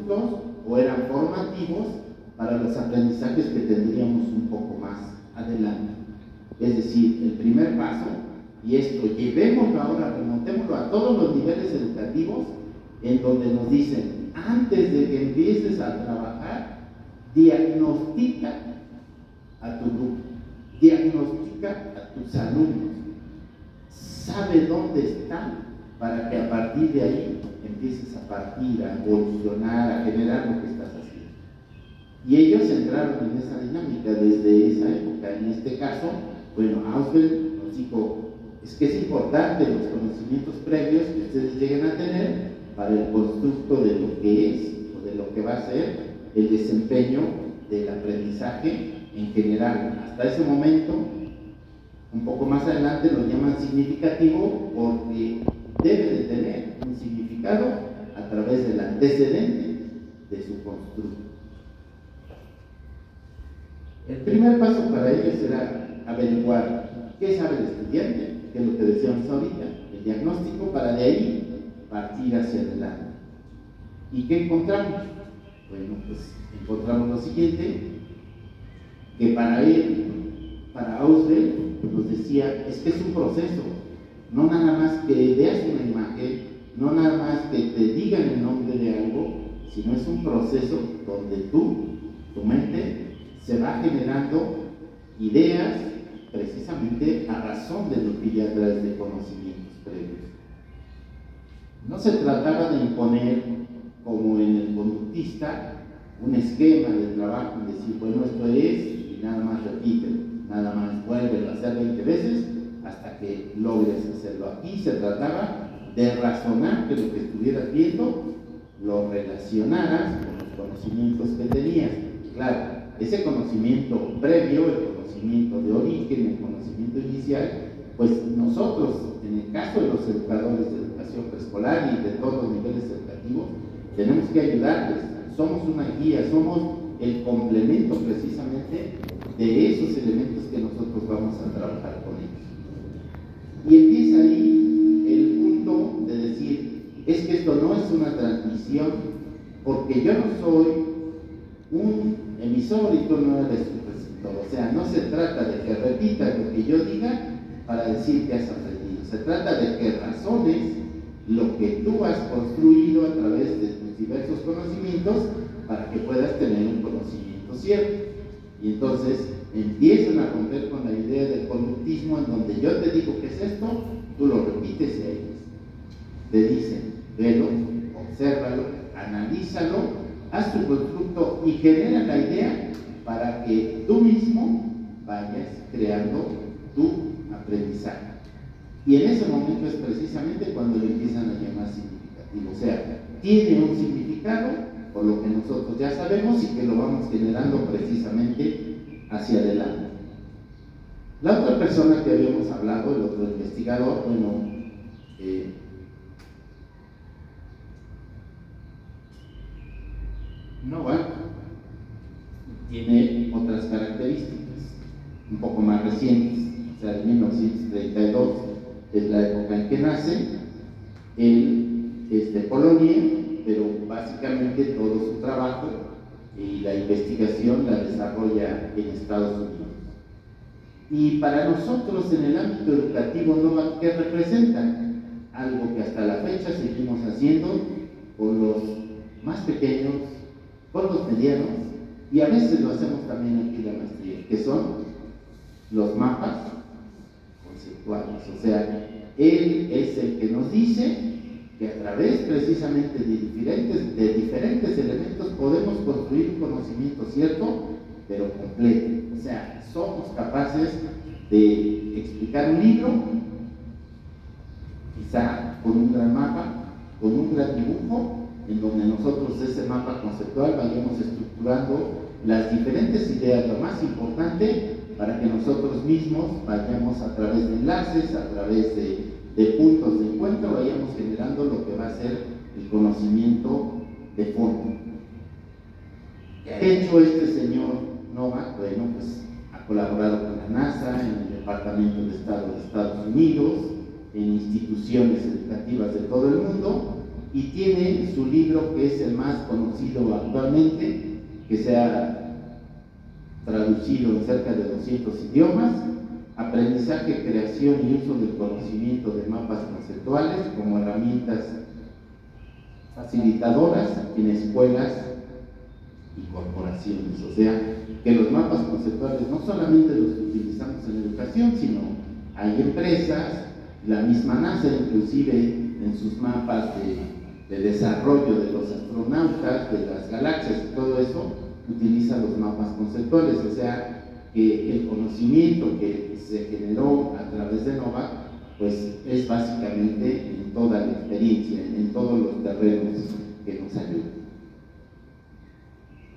constructos o eran formativos para los aprendizajes que tendríamos un poco más adelante. Es decir, el primer paso, y esto llevémoslo ahora, remontémoslo a todos los niveles educativos, en donde nos dicen, antes de que empieces a trabajar, diagnostica a tu grupo, diagnostica a tus alumnos, sabe dónde están para que a partir de ahí empieces a partir, a evolucionar, a generar lo que estás haciendo. Y ellos entraron en esa dinámica desde esa época. En este caso, bueno, Ausubel nos dijo, es que es importante los conocimientos previos que ustedes lleguen a tener para el constructo de lo que es o de lo que va a ser el desempeño del aprendizaje en general. Hasta ese momento, un poco más adelante lo llaman significativo porque debe de tener un significado a través del antecedente de su constructo. El primer paso para ellos era averiguar qué sabe el estudiante, que es lo que decíamos ahorita, el diagnóstico, para de ahí partir hacia adelante. ¿Y qué encontramos? Bueno, pues encontramos lo siguiente, que para él, para Ausubel, nos decía, es que es un proceso, no nada más que veas una imagen, no nada más que te digan el nombre de algo, sino es un proceso donde tu mente, se va generando ideas precisamente a razón de lo que ya traes de conocimientos previos. No se trataba de imponer, como en el conductista, un esquema de trabajo y decir, bueno, esto es, y nada más repítelo, nada más vuélvelo a hacer 20 veces hasta que logres hacerlo. Aquí se trataba de razonar que lo que estuvieras viendo lo relacionaras con los conocimientos que tenías. Claro, ese conocimiento previo, el conocimiento de origen, el conocimiento inicial, pues nosotros, en el caso de los educadores de educación preescolar y de todos los niveles educativos, tenemos que ayudarles. Somos una guía, somos el complemento precisamente de esos elementos que nosotros vamos a trabajar con ellos. Y empieza ahí el punto de decir, es que esto no es una transmisión, porque yo no soy un emisor y tú no eres un receptor. O sea, no se trata de que repitas lo que yo diga para decir que has aprendido. Se trata de que razones lo que tú has construido a través de tus diversos conocimientos para que puedas tener un conocimiento cierto. Y entonces empiezan a romper con la idea del conductismo, en donde yo te digo qué es esto, tú lo repites y ahí te dicen, velo, obsérvalo, analízalo, haz tu constructo y genera la idea para que tú mismo vayas creando tu aprendizaje. Y en ese momento es precisamente cuando le empiezan a llamar significativo. O sea, tiene un significado por lo que nosotros ya sabemos y que lo vamos generando precisamente hacia adelante. La otra persona que habíamos hablado, el otro investigador, bueno, Novak tiene otras características un poco más recientes, o sea, de 1932 es la época en que nace. Él es de Polonia, pero básicamente todo su trabajo y la investigación la desarrolla en Estados Unidos. Y para nosotros en el ámbito educativo, Novak, ¿qué representa? Algo que hasta la fecha seguimos haciendo con los más pequeños, con los medianos, y a veces lo hacemos también aquí en la maestría, que son los mapas conceptuales. O sea, él es el que nos dice que a través precisamente de diferentes elementos podemos construir un conocimiento cierto, pero completo. O sea, somos capaces de explicar un libro, quizá con un gran mapa, con un gran dibujo, en donde nosotros ese mapa conceptual vayamos estructurando las diferentes ideas, lo más importante, para que nosotros mismos vayamos a través de enlaces, a través de puntos de encuentro, vayamos generando lo que va a ser el conocimiento de fondo. ¿Qué ha hecho este señor Novak? Bueno, pues ha colaborado con la NASA, en el Departamento de Estado de Estados Unidos, en instituciones educativas de todo el mundo, y tiene su libro que es el más conocido actualmente, que se ha traducido en cerca de 200 idiomas, Aprendizaje, creación y uso del conocimiento de mapas conceptuales como herramientas facilitadoras en escuelas y corporaciones. O sea, que los mapas conceptuales no solamente los utilizamos en educación, sino hay empresas, la misma NASA inclusive en sus mapas de desarrollo de los astronautas, de las galaxias y todo eso, utiliza los mapas conceptuales. O sea, que el conocimiento que se generó a través de NOVA, pues es básicamente en toda la experiencia, en todos los terrenos que nos ayudan.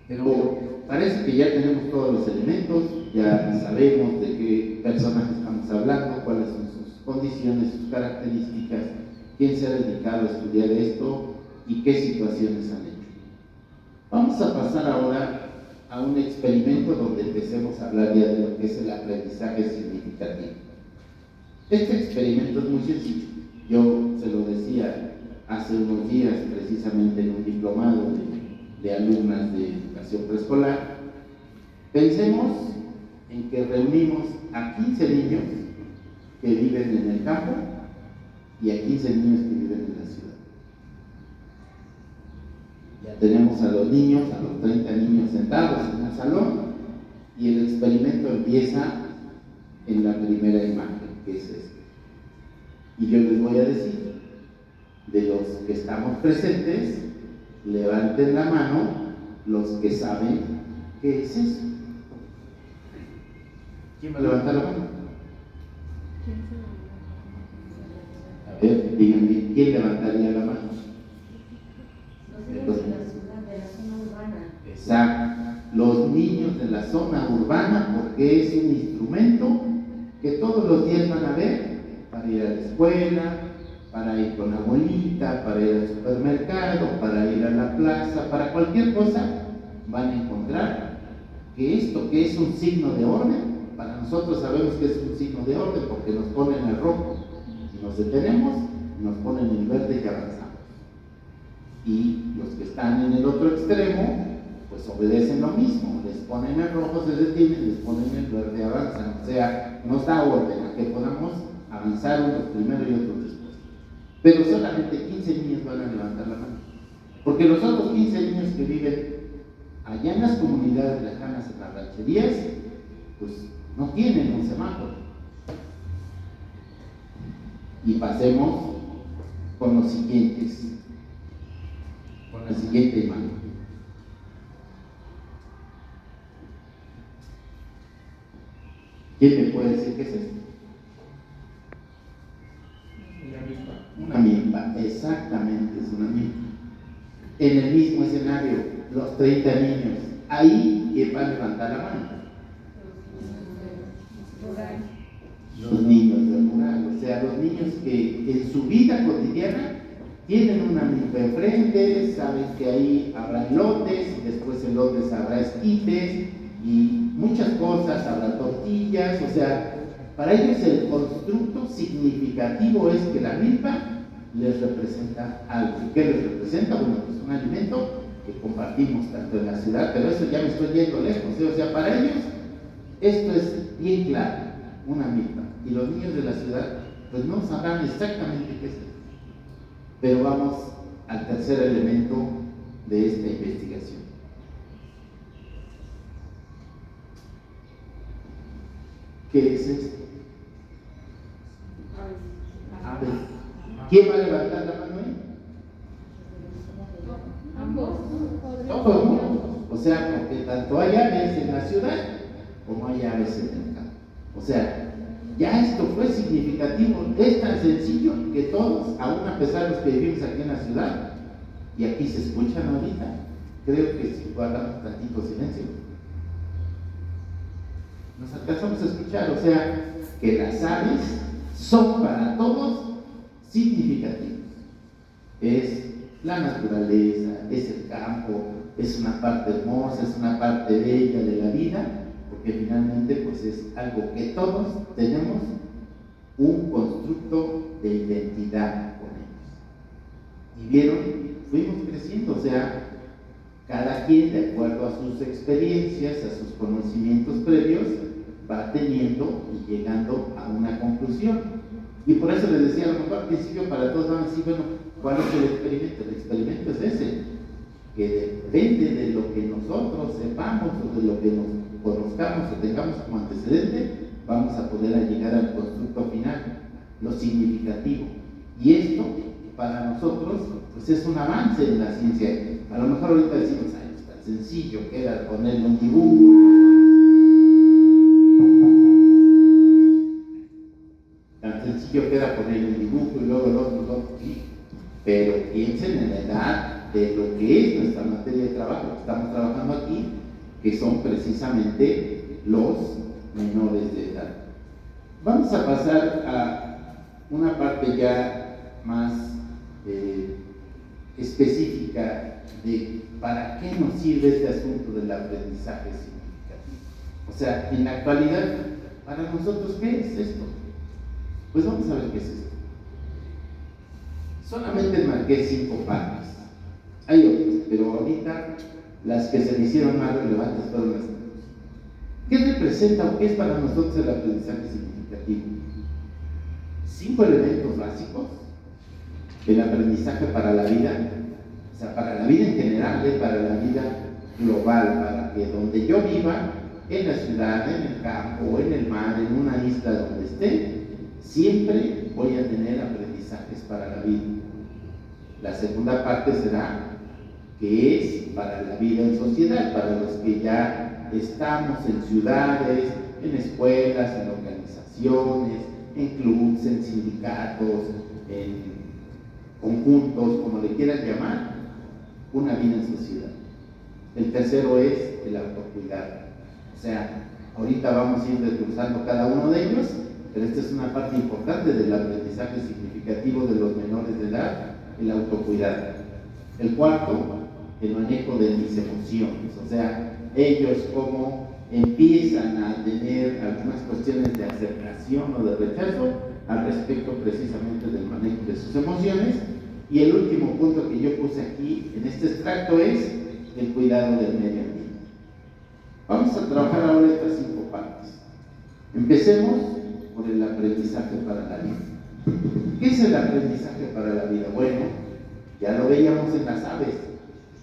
Pero parece que ya tenemos todos los elementos, ya sabemos de qué personaje estamos hablando, cuáles son sus condiciones, sus características, quién se ha dedicado a estudiar esto y qué situaciones han hecho. Vamos a pasar ahora a un experimento donde empecemos a hablar ya de lo que es el aprendizaje significativo. Este experimento es muy sencillo. Yo se lo decía hace unos días precisamente en un diplomado de alumnas de educación preescolar. Pensemos en que reunimos a 15 niños que viven en el campo y a 15 niños que viven en la ciudad. Ya tenemos a los niños, a los 30 niños sentados en el salón, y el experimento empieza en la primera imagen, que es esta. Y yo les voy a decir, de los que estamos presentes, levanten la mano los que saben qué es eso. ¿Quién va a levantar la mano? A ver, díganme, ¿quién levantaría la mano? De la zona urbana. Exacto, los niños de la zona urbana, porque es un instrumento que todos los días van a ver para ir a la escuela, para ir con la abuelita, para ir al supermercado, para ir a la plaza, para cualquier cosa, van a encontrar que esto que es un signo de orden, para nosotros sabemos que es un signo de orden porque nos ponen el rojo y nos detenemos, nos ponen el verde y avanzamos. Y los que están en el otro extremo, pues obedecen lo mismo, les ponen el rojo, se detienen, les ponen el verde, avanzan. O sea, nos da orden a que podamos avanzar unos primero y otros después. Pero solamente 15 niños van a levantar la mano, porque los otros 15 niños que viven allá en las comunidades lejanas, en las rancherías, pues no tienen un semáforo. Y pasemos con los siguientes. Con la siguiente imagen. ¿Quién me puede decir qué es esto? Una milpa, exactamente, es una milpa. En el mismo escenario, los 30 niños, ahí, ¿quién va a levantar la mano? Los niños del rural, o sea, los niños que en su vida cotidiana tienen una milpa enfrente, saben que ahí habrá elotes, y después elotes habrá esquites y muchas cosas, habrá tortillas. O sea, para ellos el constructo significativo es que la milpa les representa algo. ¿Y qué les representa? Bueno, pues un alimento que compartimos tanto en la ciudad, pero eso ya me estoy yendo lejos, ¿sí? O sea, para ellos esto es bien claro, una milpa. Y los niños de la ciudad pues no sabrán exactamente qué es esto. Pero vamos al tercer elemento de esta investigación. ¿Qué es esto? Aves. ¿Quién va a levantar la mano ahí? Ambos. Todos, ¿no? O sea, porque tanto hay aves en la ciudad como hay aves en el campo. O sea, ya esto fue significativo, es tan sencillo que todos, aún a pesar de los que vivimos aquí en la ciudad, y aquí se escuchan ahorita, creo que si guardamos tantito silencio, nos alcanzamos a escuchar. O sea, que las aves son para todos significativos. Es la naturaleza, es el campo, es una parte hermosa, es una parte bella de la vida, porque finalmente pues es algo que todos tenemos un constructo de identidad con ellos. Y vieron, fuimos creciendo, o sea, cada quien, de acuerdo a sus experiencias, a sus conocimientos previos, va teniendo y llegando a una conclusión. Y por eso les decía, a lo mejor al principio para todos van a decir, bueno, ¿cuál es el experimento? El experimento es ese, que depende de lo que nosotros sepamos o de lo que nos conozcamos o tengamos como antecedente, vamos a poder llegar al constructo final, lo significativo. Y esto, para nosotros, pues es un avance en la ciencia. A lo mejor ahorita decimos, ay, es tan sencillo que era ponerle un dibujo. Tan sencillo que era ponerle un dibujo y luego el otro, sí. Pero piensen en la edad de lo que es nuestra materia de trabajo, que estamos trabajando aquí, que son precisamente los menores de edad. Vamos a pasar a una parte ya más específica de para qué nos sirve este asunto del aprendizaje significativo. O sea, en la actualidad, para nosotros, ¿qué es esto? Pues vamos a ver qué es esto. Solamente marqué 5 partes. Hay otras, pero ahorita las que se me hicieron más relevantes fueron las. ¿Qué representa o qué es para nosotros el aprendizaje significativo? 5 elementos básicos del aprendizaje para la vida, o sea, para la vida en general, para la vida global, para que donde yo viva, en la ciudad, en el campo, en el mar, en una isla donde esté, siempre voy a tener aprendizajes para la vida. La segunda parte será que es para la vida en sociedad, para los que ya estamos en ciudades, en escuelas, en organizaciones, en clubes, en sindicatos, en conjuntos, como le quieran llamar, una vida en sociedad. El tercero es el autocuidado. O sea, ahorita vamos a ir desglosando cada uno de ellos, pero esta es una parte importante del aprendizaje significativo de los menores de edad, el autocuidado. El cuarto, el manejo de mis emociones, o sea, ellos como empiezan a tener algunas cuestiones de aceptación o de rechazo al respecto precisamente del manejo de sus emociones. Y el último punto que yo puse aquí en este extracto es el cuidado del medio ambiente. Vamos a trabajar ahora estas 5 partes. Empecemos por el aprendizaje para la vida. ¿Qué es el aprendizaje para la vida? Bueno, ya lo veíamos en las aves.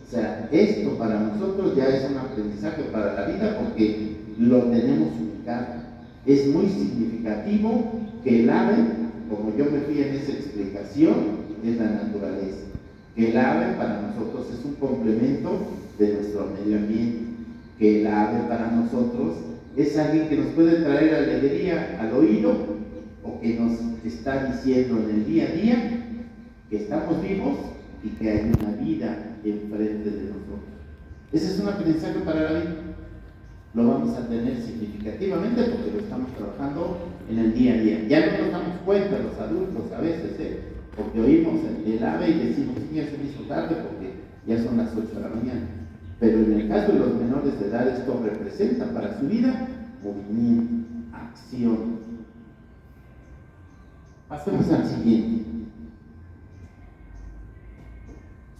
O sea, esto para nosotros ya es un aprendizaje para la vida porque lo tenemos ubicado. Es muy significativo que el ave, como yo me fui en esa explicación, es la naturaleza. Que el ave para nosotros es un complemento de nuestro medio ambiente. Que el ave para nosotros es alguien que nos puede traer alegría al oído o que nos está diciendo en el día a día que estamos vivos y que hay una vida enfrente de nosotros. Ese es un aprendizaje para la vida. Lo vamos a tener significativamente porque lo estamos trabajando en el día a día. Ya no nos damos cuenta los adultos a veces, porque oímos el ave y decimos, sí, ya se me hizo tarde porque ya son las 8 de la mañana. Pero en el caso de los menores de edad, esto representa para su vida movimiento, acción. Pasemos al siguiente.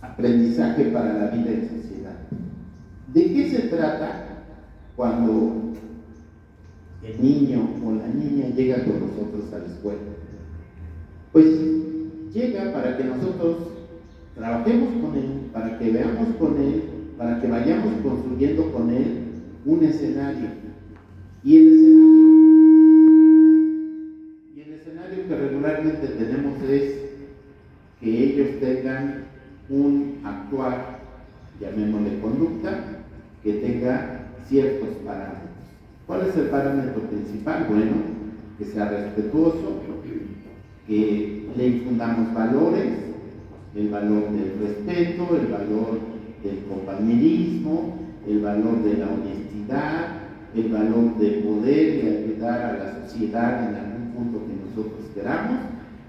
Aprendizaje para la vida en sociedad. ¿De qué se trata cuando el niño o la niña llega con nosotros a la escuela? Pues llega para que nosotros trabajemos con él, para que veamos con él, para que vayamos construyendo con él un escenario. Y el escenario que regularmente tenemos es que ellos tengan un actuar, llamémosle conducta, que tenga ciertos parámetros. ¿Cuál es el parámetro principal? Bueno, que sea respetuoso, que le infundamos valores, el valor del respeto, el valor del compañerismo, el valor de la honestidad, el valor de poder y ayudar a la sociedad en algún punto que nosotros queramos,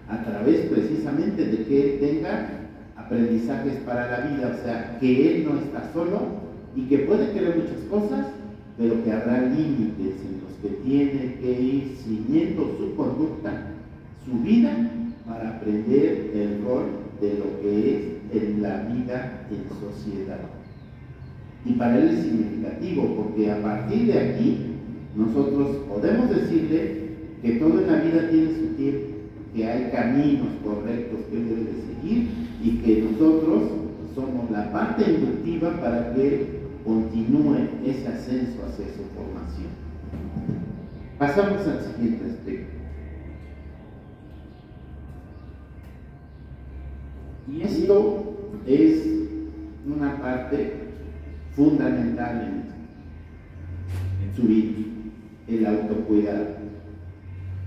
a través precisamente de que él tenga aprendizajes para la vida, o sea, que él no está solo y que puede querer muchas cosas, pero que habrá límites en los que tiene que ir siguiendo su conducta, su vida, para aprender el rol de lo que es en la vida en sociedad. Y para él es significativo, porque a partir de aquí nosotros podemos decirle que todo en la vida tiene su tiempo, que hay caminos correctos que él debe de seguir y que nosotros somos la parte inductiva para que él continúe ese ascenso hacia su formación. Pasamos al siguiente aspecto. Y esto es una parte fundamental en su vida, el autocuidado.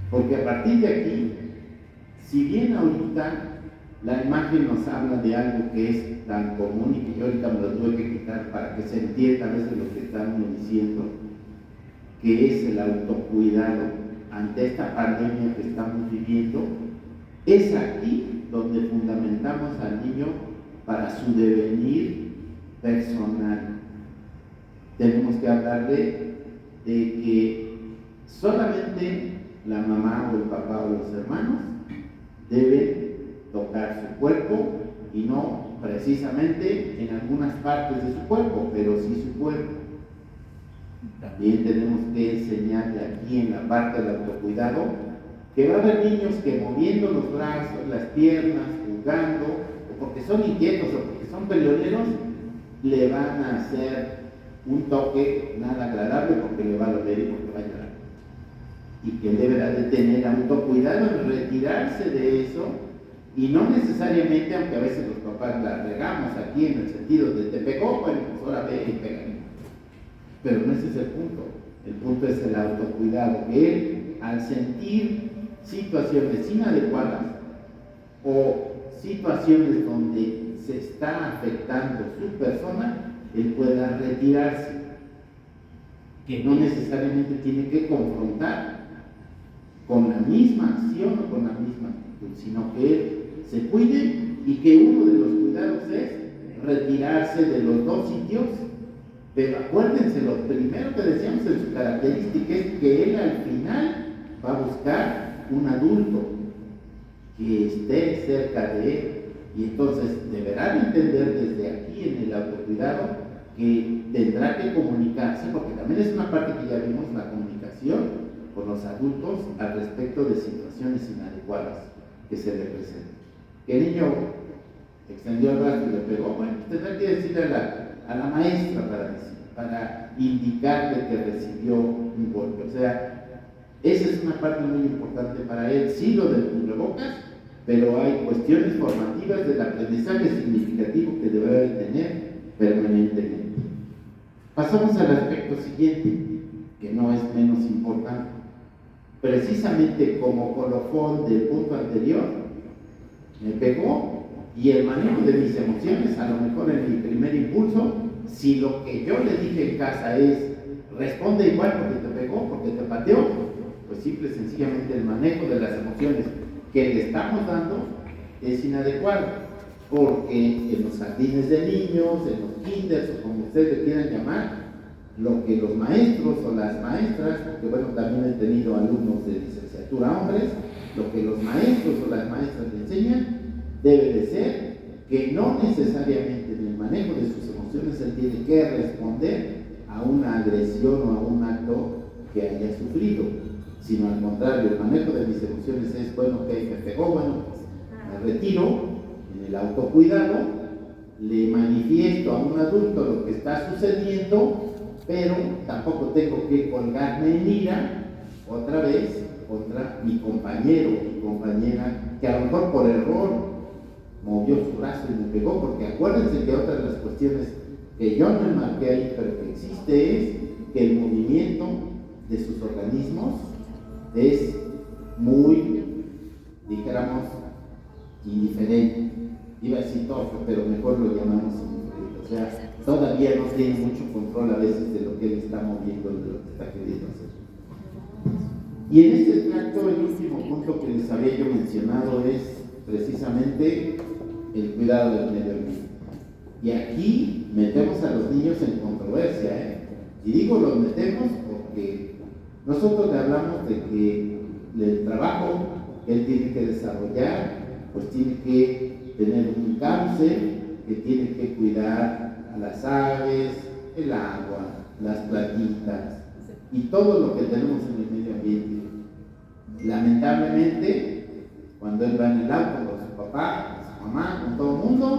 Porque a partir de aquí, si bien ahorita la imagen nos habla de algo que es tan común y que yo ahorita me lo tuve que quitar para que se entienda a veces lo que estamos diciendo, que es el autocuidado ante esta pandemia que estamos viviendo, es aquí donde fundamentamos al niño para su devenir personal. Tenemos que hablarle de que solamente la mamá o el papá o los hermanos deben tocar su cuerpo y no precisamente en algunas partes de su cuerpo, pero sí su cuerpo. También tenemos que enseñarle aquí en la parte del autocuidado que va a haber niños que moviendo los brazos, las piernas, jugando, o porque son inquietos o porque son peleoneros, le van a hacer un toque nada agradable porque le va a doler y porque va a llorar. Y que deberá de tener autocuidado en retirarse de eso, y no necesariamente, aunque a veces los papás la regamos aquí en el sentido de te pegó, bueno, pues ahora ve y pégale. Pero no ese es el punto. El punto es el autocuidado, que él, al sentir situaciones inadecuadas o situaciones donde se está afectando su persona, él pueda retirarse, que no necesariamente tiene que confrontar con la misma acción o con la misma actitud, sino que él se cuide y que uno de los cuidados es retirarse de los dos sitios. Pero acuérdense, lo primero que decíamos en su característica es que él al final va a buscar un adulto que esté cerca de él, y entonces deberán entender desde aquí en el autocuidado que tendrá que comunicarse, porque también es una parte que ya vimos, la comunicación con los adultos al respecto de situaciones inadecuadas que se le presentan. Que el niño extendió el brazo y le pegó, bueno, tendrá que decirle a la maestra para indicarle que recibió un golpe. O sea, esa es una parte muy importante para él, sí lo del cubrebocas, pero hay cuestiones formativas del aprendizaje significativo que deberá de tener permanentemente. Pasamos al aspecto siguiente, que no es menos importante. Precisamente como colofón del punto anterior, me pegó, y el manejo de mis emociones, a lo mejor en mi primer impulso, si lo que yo le dije en casa es responde igual porque te pegó, porque te pateó, pues simple y sencillamente el manejo de las emociones que le estamos dando es inadecuado, porque en los jardines de niños, en los kinders o como ustedes le quieran llamar, lo que los maestros o las maestras, porque bueno, también he tenido alumnos de licenciatura hombres, lo que los maestros o las maestras le enseñan debe de ser que no necesariamente en el manejo de sus emociones él tiene que responder a una agresión o a un acto que haya sufrido, sino al contrario, el manejo de mis emociones es, bueno, ok, me pegó, bueno, pues me retiro en el autocuidado, le manifiesto a un adulto lo que está sucediendo, pero tampoco tengo que colgarme en ira otra vez contra mi compañero o mi compañera que a lo mejor por error movió su brazo y me pegó, porque acuérdense que otra de las cuestiones que yo no enmarqué ahí, pero que existe, es que el movimiento de sus organismos es muy, dijéramos, indiferente. Iba a decir torpe, pero mejor lo llamamos indiferente. O sea, todavía no tiene mucho control a veces de lo que él está moviendo, de lo que está queriendo hacer. Y en este extracto, el último punto que les había yo mencionado es precisamente el cuidado del medio ambiente. Y aquí metemos a los niños en controversia, y digo los metemos porque nosotros le hablamos de que el trabajo que él tiene que desarrollar, pues tiene que tener un cauce que tiene que cuidar a las aves, el agua, las plantitas y todo lo que tenemos en el medio ambiente. Lamentablemente, cuando él va en el auto con su papá, con su mamá, con todo el mundo,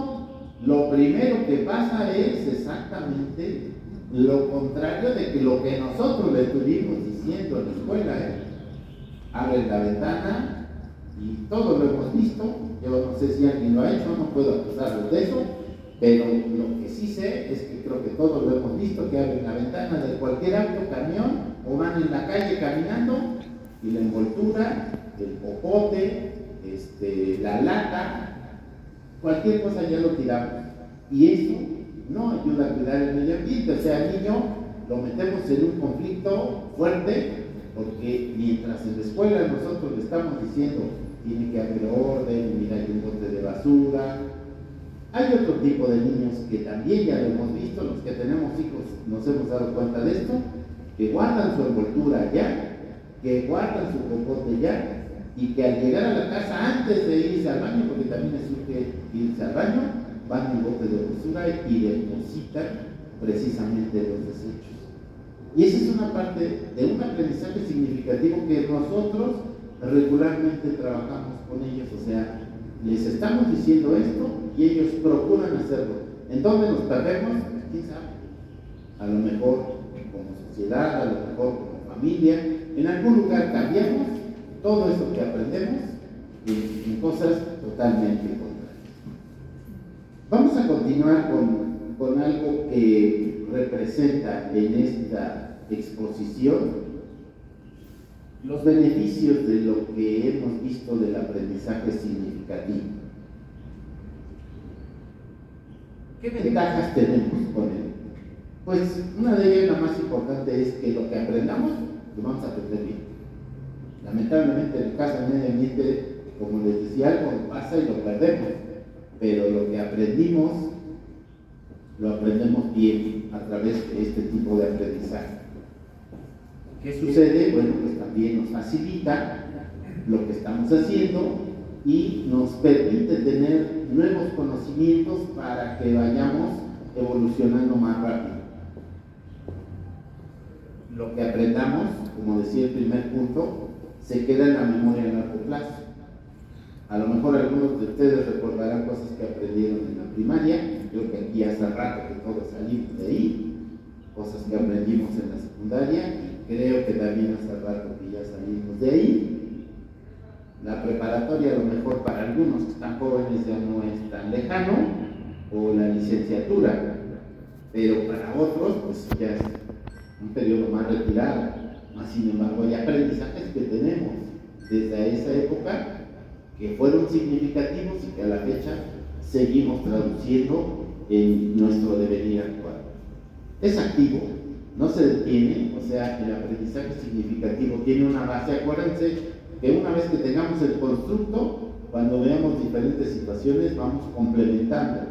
lo primero que pasa es exactamente lo contrario de que lo que nosotros le estuvimos diciendo en la escuela. Abren la ventana y todo lo hemos visto. Yo no sé si alguien lo ha hecho, no puedo acusarlos de eso, pero lo que sí sé es que creo que todos lo hemos visto, que abren la ventana de cualquier auto, camión, o van en la calle caminando y la envoltura, el popote, la lata, cualquier cosa ya lo tiramos. Y eso no ayuda a cuidar el medio ambiente. O sea, al niño lo metemos en un conflicto fuerte, porque mientras en la escuela nosotros le estamos diciendo tiene que haber orden, mira, hay un bote de basura. Hay otro tipo de niños que también ya lo hemos visto, los que tenemos hijos nos hemos dado cuenta de esto, que guardan su envoltura ya, que guardan su popote ya, y que al llegar a la casa, antes de irse al baño, porque también les surge irse al baño, van en bote de basura y depositan precisamente los desechos. Y esa es una parte de un aprendizaje significativo que nosotros regularmente trabajamos con ellos. O sea, les estamos diciendo esto y ellos procuran hacerlo. ¿En dónde nos perdemos? ¿Quién sabe? A lo mejor como sociedad, a lo mejor como familia, en algún lugar cambiamos todo eso que aprendemos en cosas totalmente contrarias. Vamos a continuar con algo que representa en esta exposición los beneficios de lo que hemos visto del aprendizaje significativo. ¿Qué ventajas tenemos con él? Pues una de ellas, la más importante, es que lo que aprendamos lo vamos a aprender bien. Lamentablemente en el caso del medio ambiente, como les decía, algo pasa y lo perdemos, pero lo que aprendimos lo aprendemos bien a través de este tipo de aprendizaje. ¿Qué sucede? Bueno, pues también nos facilita lo que estamos haciendo y nos permite tener nuevos conocimientos para que vayamos evolucionando más rápido. Lo que aprendamos, como decía el primer punto, se queda en la memoria a largo plazo. A lo mejor algunos de ustedes recordarán cosas que aprendieron en la primaria. Creo que aquí hace rato que todos salimos de ahí, cosas que aprendimos en la secundaria, y creo que también hace rato que ya salimos de ahí. La preparatoria, a lo mejor para algunos que están jóvenes, ya no es tan lejano, o la licenciatura, pero para otros pues ya es un periodo más retirado. Sin embargo, hay aprendizajes que tenemos desde esa época que fueron significativos y que a la fecha seguimos traduciendo en nuestro devenir actual. Es activo, no se detiene. O sea, el aprendizaje significativo tiene una base. Acuérdense que una vez que tengamos el constructo, cuando veamos diferentes situaciones, vamos complementando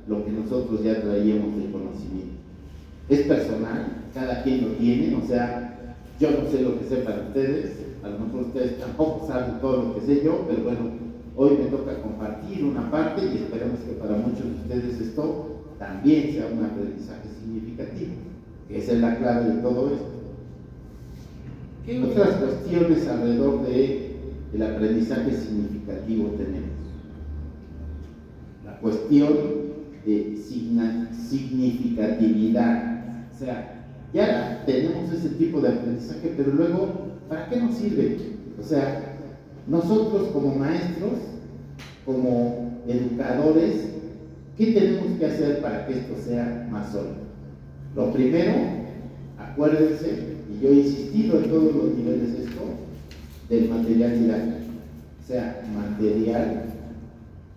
lo que nosotros ya traíamos de conocimiento. Es personal, cada quien lo tiene. O sea, yo no sé lo que sepan ustedes, a lo mejor ustedes tampoco saben todo lo que sé yo, pero bueno, hoy me toca compartir una parte y esperemos que para muchos de ustedes esto también sea un aprendizaje significativo, que esa es la clave de todo esto. ¿Qué otras cuestiones alrededor del aprendizaje significativo tenemos? La cuestión de significatividad. O sea, ya tenemos ese tipo de aprendizaje, pero luego, ¿para qué nos sirve? O sea, nosotros como maestros, como educadores, ¿qué tenemos que hacer para que esto sea más sólido? Lo primero, acuérdense, y yo he insistido en todos los niveles esto, del material didáctico. O sea, material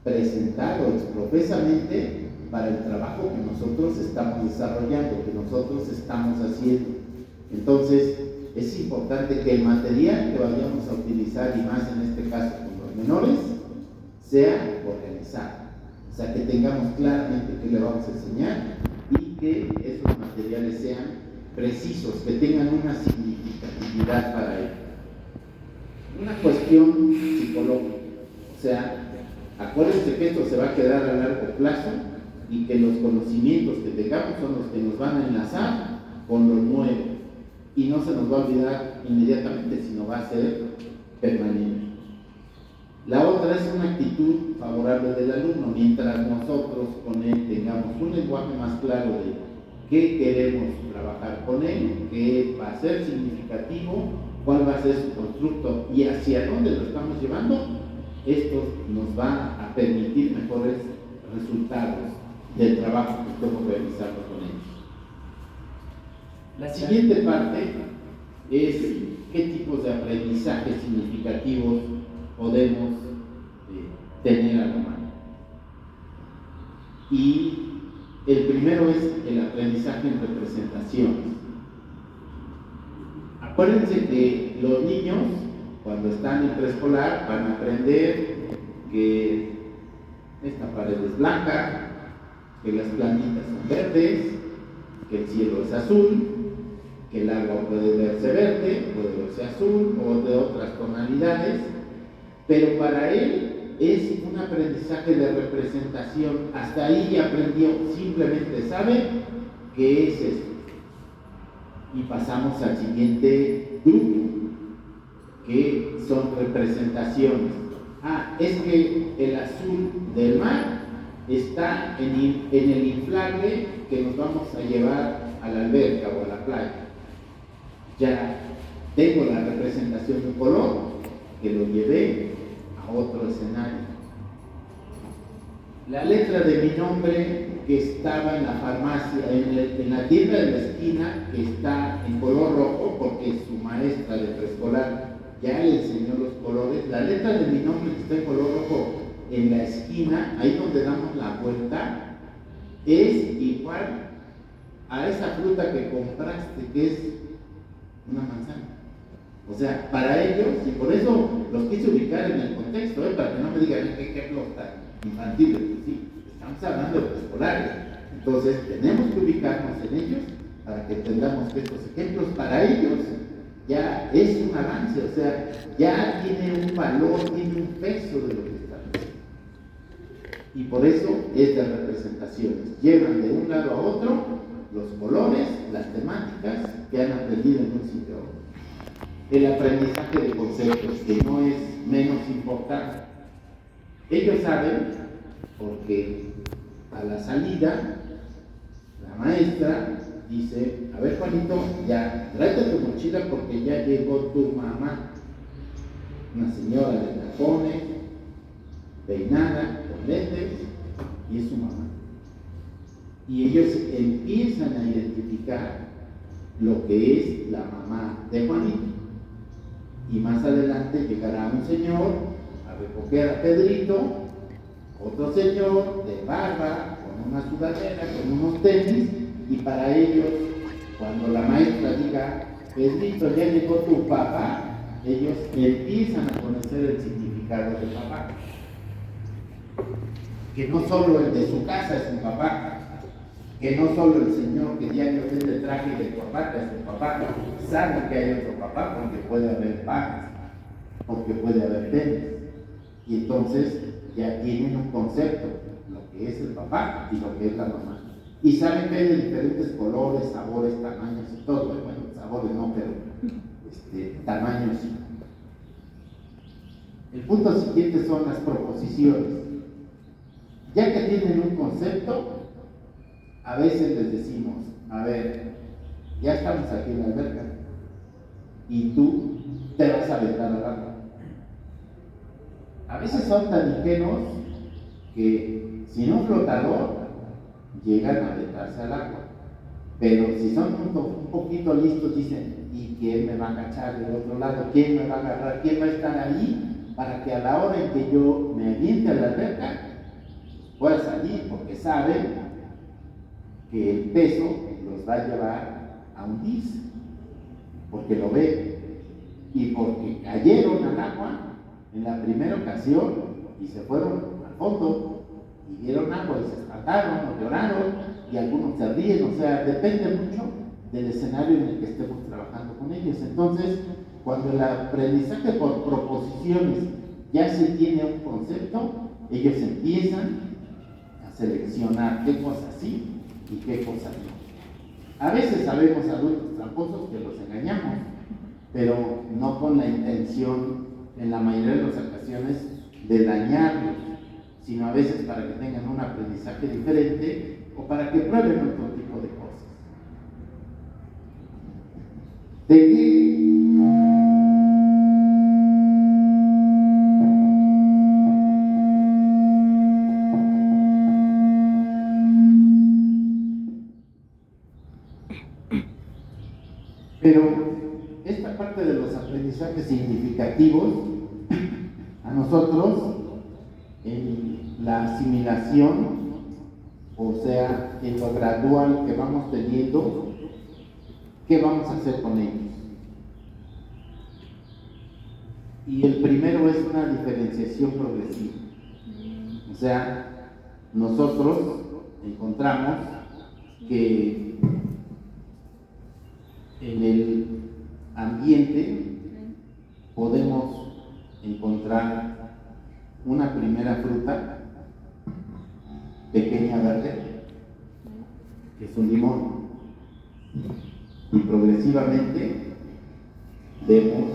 presentado exprofesamente para el trabajo que nosotros estamos desarrollando, que nosotros estamos haciendo. Entonces, es importante que el material que vayamos a utilizar, y más en este caso con los menores, sea organizado. O sea, que tengamos claramente qué le vamos a enseñar y que esos materiales sean precisos, que tengan una significatividad para él. Una cuestión psicológica. O sea, acuérdense que esto se va a quedar a largo plazo y que los conocimientos que tengamos son los que nos van a enlazar con lo nuevo y no se nos va a olvidar inmediatamente, sino va a ser permanente. La otra es una actitud favorable del alumno. Mientras nosotros con él tengamos un lenguaje más claro de qué queremos trabajar con él, qué va a ser significativo, cuál va a ser su constructo y hacia dónde lo estamos llevando, esto nos va a permitir mejores resultados del trabajo que estamos realizando con ellos. La siguiente parte es qué tipos de aprendizajes significativos podemos tener a la mano. Y el primero es el aprendizaje en representaciones. Acuérdense que los niños, cuando están en preescolar, van a aprender que esta pared es blanca, que las plantitas son verdes, que el cielo es azul, que el agua puede verse verde, puede verse azul o de otras tonalidades, pero para él es un aprendizaje de representación. Hasta ahí ya aprendió, simplemente sabe qué es esto. Y pasamos al siguiente grupo, que son representaciones. Es que el azul del mar está en el inflable que nos vamos a llevar a la alberca o a la playa. Ya tengo la representación de un color que lo llevé a otro escenario. La letra de mi nombre que estaba en la farmacia, en la tienda de la esquina, que está en color rojo porque su maestra de preescolar ya le enseñó los colores. La letra de mi nombre que está en color rojo en la esquina, ahí donde damos la vuelta, es igual a esa fruta que compraste, que es una manzana. O sea, para ellos, y por eso los quise ubicar en el contexto, para que no me digan qué ejemplos tan infantiles. Sí, estamos hablando de preescolares. Entonces, tenemos que ubicarnos en ellos para que entendamos que estos ejemplos para ellos ya es un avance, o sea, ya tiene un valor, tiene un peso de lo que están haciendo. Y por eso es de representaciones. Llevan de un lado a otro los colores, las temáticas que han aprendido en un sitio a otro. El aprendizaje de conceptos, que no es menos importante. Ellos saben, porque a la salida, la maestra dice: a ver, Juanito, ya, tráete tu mochila porque ya llegó tu mamá. Una señora de tacones, peinada, con lentes, y es su mamá. Y ellos empiezan a identificar lo que es la mamá de Juanito. Y más adelante llegará un señor a recoger a Pedrito, otro señor de barba, con una sudadera, con unos tenis, y para ellos, cuando la maestra diga: Pedrito, ya llegó tu papá, ellos empiezan a conocer el significado de papá. Que no solo el de su casa es un papá, que no solo el señor que diario vende traje de corbata es un papá, sabe que hay otro papá porque puede haber pagas, porque puede haber tenis. Y entonces ya tienen un concepto, lo que es el papá y lo que es la mamá. Y saben que hay de diferentes colores, sabores, tamaños y todo. Bueno, sabores no, pero tamaños sí. El punto siguiente son las proposiciones. Ya que tienen un concepto, a veces les decimos: a ver, ya estamos aquí en la alberca y tú te vas a aventar al agua. A veces son tan ingenuos que sin un flotador llegan a aventarse al agua. Pero si son un poquito listos, dicen: ¿y quién me va a cachar del otro lado? ¿Quién me va a agarrar? ¿Quién va a estar ahí para que a la hora en que yo me aviente a la alberca pueda salir? Porque saben que el peso los va a llevar a hundirse, porque lo ven, y porque cayeron al agua en la primera ocasión y se fueron al fondo y vieron agua y se espantaron o lloraron, y algunos se ríen. O sea, depende mucho del escenario en el que estemos trabajando con ellos. Entonces, cuando el aprendizaje por proposiciones ya se tiene un concepto, ellos empiezan a seleccionar qué cosas sí y qué cosas no. A veces sabemos adultos tramposos que los engañamos, pero no con la intención, en la mayoría de las ocasiones, de dañarlos, sino a veces para que tengan un aprendizaje diferente o para que prueben otro tipo de cosas. ¿De qué? Pero esta parte de los aprendizajes significativos, a nosotros, en la asimilación, o sea, en lo gradual que vamos teniendo, ¿qué vamos a hacer con ellos? Y el primero es una diferenciación progresiva. O sea, nosotros encontramos que en el ambiente podemos encontrar una primera fruta pequeña verde, que es un limón, y progresivamente vemos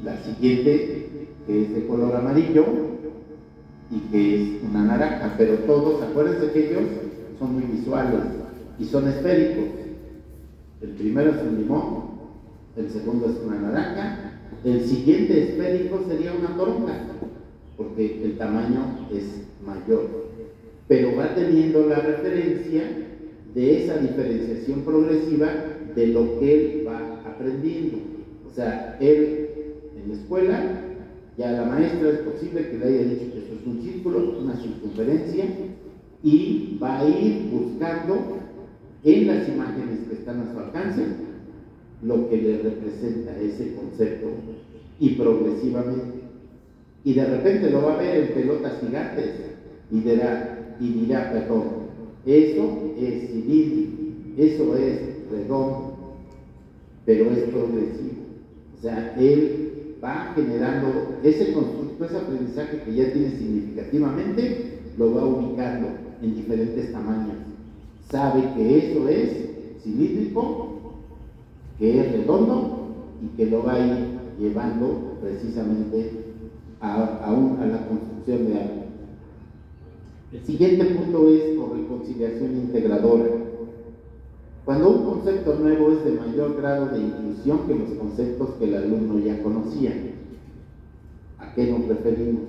la siguiente, que es de color amarillo y que es una naranja, pero todos, acuérdense que ellos son muy visuales y son esféricos. El primero es un limón, el segundo es una naranja, el siguiente esférico sería una toronja, porque el tamaño es mayor, pero va teniendo la referencia de esa diferenciación progresiva de lo que él va aprendiendo. O sea, él en la escuela, ya la maestra es posible que le haya dicho que esto es un círculo, una circunferencia, y va a ir buscando en las imágenes que están a su alcance lo que le representa ese concepto, y progresivamente, y de repente lo va a ver en pelotas gigantes y dirá, perdón, eso es cilíndrico, eso es redondo, pero es progresivo. O sea, él va generando ese constructo, ese aprendizaje que ya tiene significativamente, lo va ubicando en diferentes tamaños. Sabe que eso es cilíndrico, que es redondo y que lo va a ir llevando precisamente a la construcción de algo. El siguiente punto es por reconciliación integradora. Cuando un concepto nuevo es de mayor grado de inclusión que los conceptos que el alumno ya conocía, ¿a qué nos referimos?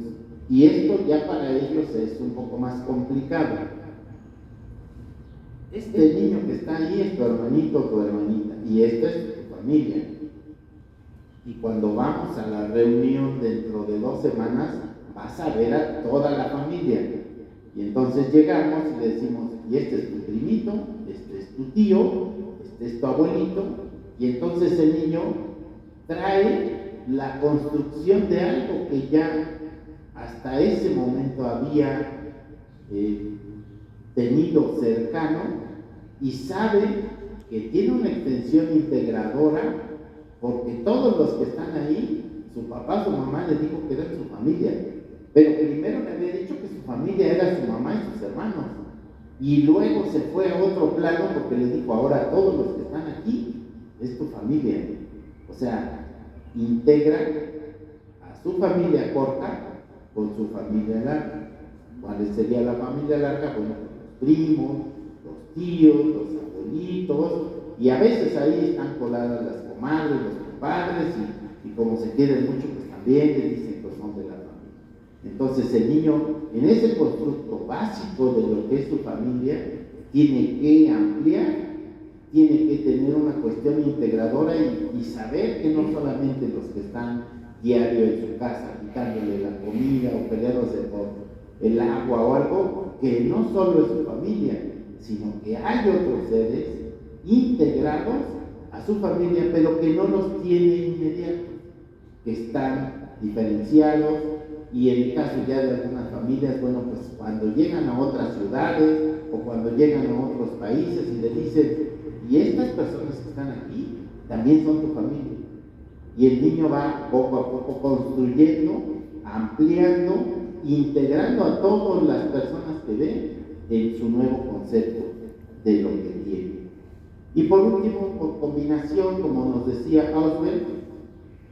Y esto ya para ellos es un poco más complicado. Este niño que está ahí es tu hermanito o tu hermanita, y esta es tu familia. Y cuando vamos a la reunión dentro de 2 semanas, vas a ver a toda la familia. Y entonces llegamos y le decimos, y este es tu primito, este es tu tío, este es tu abuelito, y entonces el niño trae la construcción de algo que ya hasta ese momento había tenido cercano, y sabe que tiene una extensión integradora, porque todos los que están ahí, su papá, su mamá le dijo que eran su familia, pero primero le había dicho que su familia era su mamá y sus hermanos, y luego se fue a otro plano porque le dijo, ahora todos los que están aquí es tu familia. O sea, integra a su familia corta con su familia larga. ¿Cuál sería la familia larga? Bueno, los primos, los tíos, los abuelitos, y a veces ahí están coladas las comadres, los compadres, y como se quieren mucho, pues también le dicen que son de la familia. Entonces el niño, en ese constructo básico de lo que es su familia, tiene que ampliar, tiene que tener una cuestión integradora y saber que no solamente los que están diario en su casa, quitándole la comida o peleándose por el agua o algo, que no solo es su familia, sino que hay otros seres integrados a su familia, pero que no los tiene inmediatos, que están diferenciados, y en el caso ya de algunas familias, bueno, pues cuando llegan a otras ciudades o cuando llegan a otros países y le dicen, y estas personas que están aquí también son tu familia, y el niño va poco a poco construyendo, ampliando, integrando a todas las personas que ve en su nuevo concepto de lo que tiene. Y por último, por combinación, como nos decía Auswell,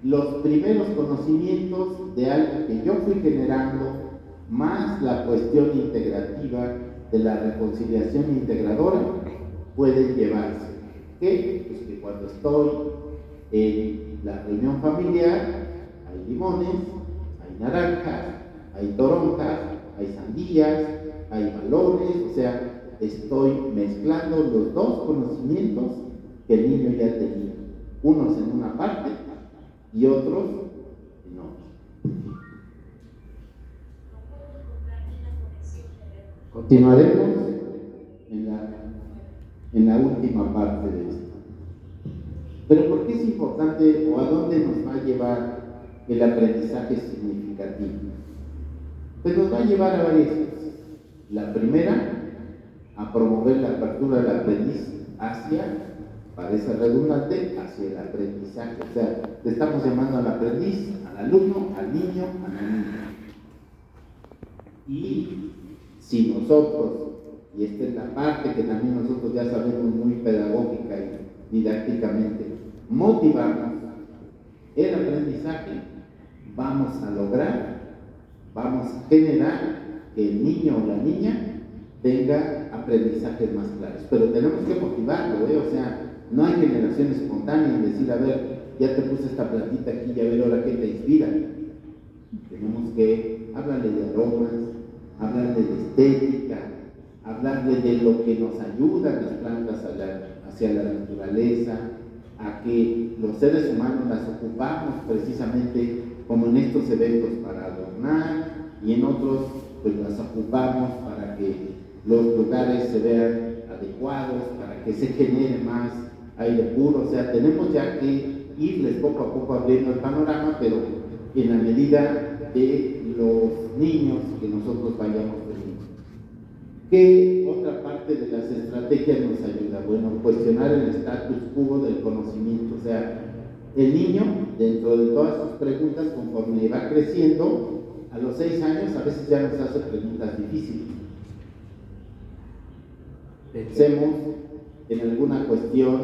los primeros conocimientos de algo que yo fui generando, más la cuestión integrativa de la reconciliación integradora, pueden llevarse. ¿Qué? Pues que cuando estoy en la reunión familiar, hay limones, hay naranjas, hay toronjas, hay sandías, hay balones, o sea, estoy mezclando los dos conocimientos que el niño ya tenía, unos en una parte y otros en otra. Continuaremos en la última parte de esto. Pero ¿por qué es importante o a dónde nos va a llevar el aprendizaje significativo? Pues nos va a llevar a varias cosas. La primera, a promover la apertura del aprendiz hacia, parece redundante, hacia el aprendizaje. O sea, le estamos llamando al aprendiz, al alumno, al niño, a la niña. Y si nosotros, y esta es la parte que también nosotros ya sabemos muy pedagógica y didácticamente, motivamos el aprendizaje, vamos a lograr, vamos a generar que el niño o la niña tenga aprendizajes más claros. Pero tenemos que motivarlo, o sea, no hay generación espontánea y decir, a ver, ya te puse esta plantita aquí y a ver ahora qué te inspira. Tenemos que hablarle de aromas, hablarle de estética, hablarle de lo que nos ayudan las plantas hacia la naturaleza, a que los seres humanos las ocupamos precisamente como en estos eventos para adornar y en otros pues las ocupamos para que los lugares se vean adecuados, para que se genere más aire puro. O sea, tenemos ya que irles poco a poco abriendo el panorama, pero en la medida de los niños que nosotros vayamos teniendo. ¿Qué otra parte de las estrategias nos ayuda? Bueno, cuestionar el status quo del conocimiento. O sea, el niño, dentro de todas sus preguntas, conforme va creciendo, a los 6 años a veces ya nos hace preguntas difíciles. Pensemos en alguna cuestión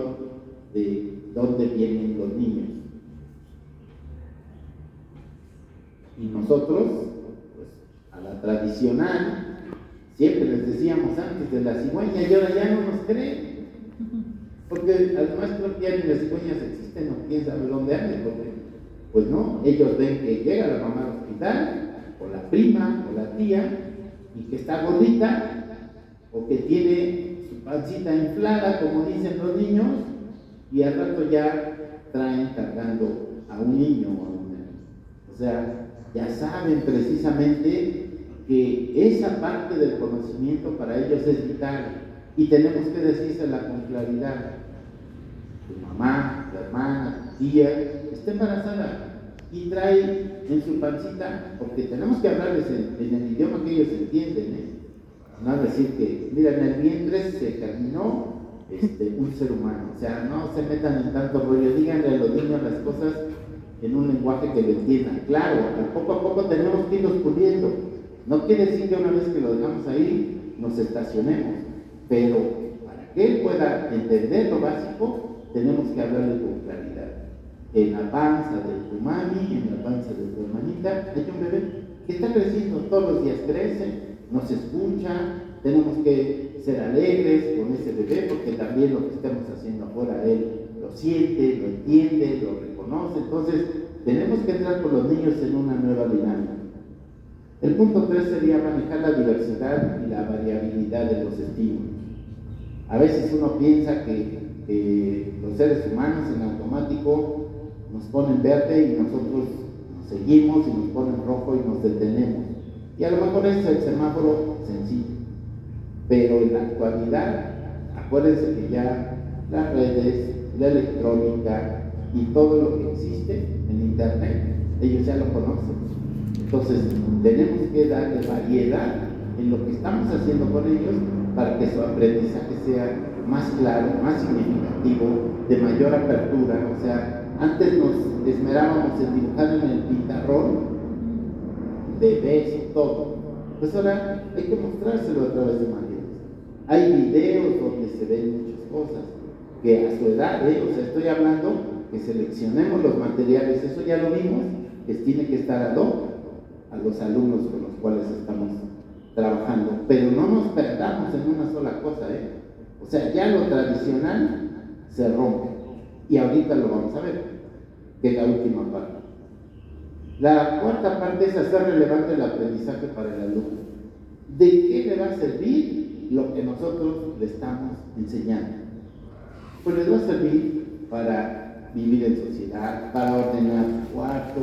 de dónde vienen los niños. Y nosotros, pues, a la tradicional, siempre les decíamos antes de la cigüeña y ahora ya no nos creen. Porque además creo que ya ni las cigüeñas existen o quién sabe dónde andan, porque pues no, ellos ven que llega la mamá al hospital, o la prima, o la tía, y que está gordita, o que tiene su pancita inflada, como dicen los niños, y al rato ya traen cargando a un niño o a una niña. O sea, ya saben precisamente que esa parte del conocimiento para ellos es vital, y tenemos que decírsela con claridad. Tu mamá, tu hermana, tu tía, está embarazada y trae en su pancita, porque tenemos que hablarles en el idioma que ellos entienden, no decir que, mira, en el vientre se terminó un ser humano. O sea, no se metan en tanto rollo, díganle a los niños las cosas en un lenguaje que lo entiendan. Claro, poco a poco tenemos que irlos puliendo. No quiere decir que una vez que lo dejamos ahí, nos estacionemos, pero para que él pueda entender lo básico, tenemos que hablarle con claridad. En la panza de tu mami, en la panza de tu hermanita, hay un bebé que está creciendo, todos los días crece, nos escucha, tenemos que ser alegres con ese bebé, porque también lo que estemos haciendo afuera, él lo siente, lo entiende, lo reconoce. Entonces, tenemos que entrar con los niños en una nueva dinámica. El punto 3 sería manejar la diversidad y la variabilidad de los estímulos. A veces uno piensa que los seres humanos en automático nos ponen verde y nosotros nos seguimos, y nos ponen rojo y nos detenemos. Y a lo mejor es el semáforo sencillo. Pero en la actualidad, acuérdense que ya las redes, la electrónica y todo lo que existe en internet, ellos ya lo conocen. Entonces, tenemos que darle variedad en lo que estamos haciendo con ellos para que su aprendizaje sea más claro, más significativo, de mayor apertura. O sea, antes nos esmerábamos en dibujar en el pizarrón, bebés y todo. Pues ahora hay que mostrárselo a través de imágenes. Hay videos donde se ven muchas cosas, que a su edad, o sea, estoy hablando que seleccionemos los materiales, eso ya lo vimos, que tiene que estar ad hoc a los alumnos con los cuales estamos trabajando, pero no nos perdamos en una sola cosa, o sea, ya lo tradicional se rompe, y ahorita lo vamos a ver, que es la última parte. La cuarta parte es hacer relevante el aprendizaje para el alumno. ¿De qué le va a servir lo que nosotros le estamos enseñando? Pues les va a servir para vivir en sociedad, para ordenar su cuarto,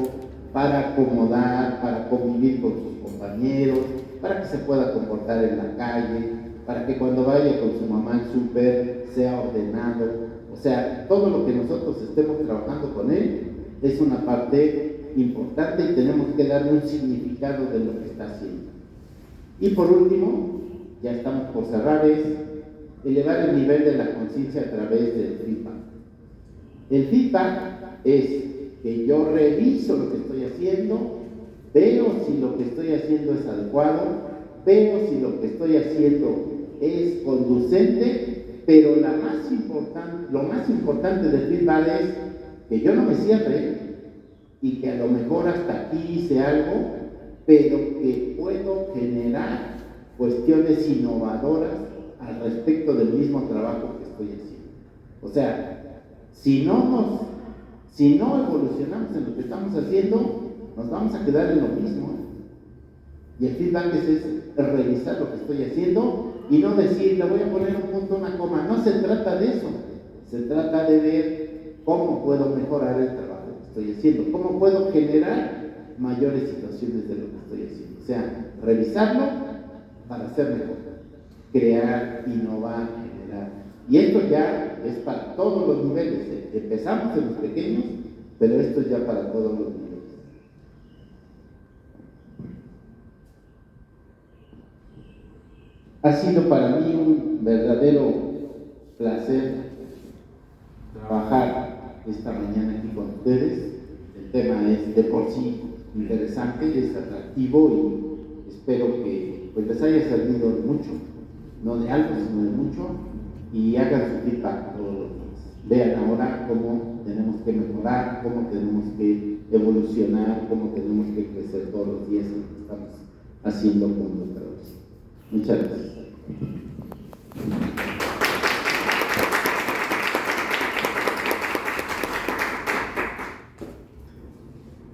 para acomodar, para convivir con sus compañeros, para que se pueda comportar en la calle, para que cuando vaya con su mamá al súper sea ordenado. O sea, todo lo que nosotros estemos trabajando con él es una parte importante y tenemos que darle un significado de lo que está haciendo. Y por último, ya estamos por cerrar, es elevar el nivel de la conciencia a través del feedback. El feedback es que yo reviso lo que estoy haciendo, veo si lo que estoy haciendo es adecuado, veo si lo que estoy haciendo es conducente, pero lo más importante del feedback es que yo no me cierre y que a lo mejor hasta aquí hice algo, pero que puedo generar cuestiones innovadoras al respecto del mismo trabajo que estoy haciendo. O sea, si no evolucionamos en lo que estamos haciendo, nos vamos a quedar en lo mismo. Y el feedback es revisar lo que estoy haciendo y no decir, le voy a poner un punto, una coma. No se trata de eso. Se trata de ver cómo puedo mejorar el trabajo que estoy haciendo, cómo puedo generar mayores situaciones de lo que estoy haciendo. O sea, revisarlo para ser mejor, crear, innovar, generar. Y esto ya es para todos los niveles. Empezamos en los pequeños, pero esto es ya para todos los niveles. Ha sido para mí un verdadero placer trabajar esta mañana aquí con ustedes. El tema es de por sí interesante, es atractivo y espero que pues, les haya servido de mucho, no de algo, sino de mucho, y hagan su feedback todos los días. Vean ahora cómo tenemos que mejorar, cómo tenemos que evolucionar, cómo tenemos que crecer todos los días en lo que estamos haciendo como educadores. Muchas gracias.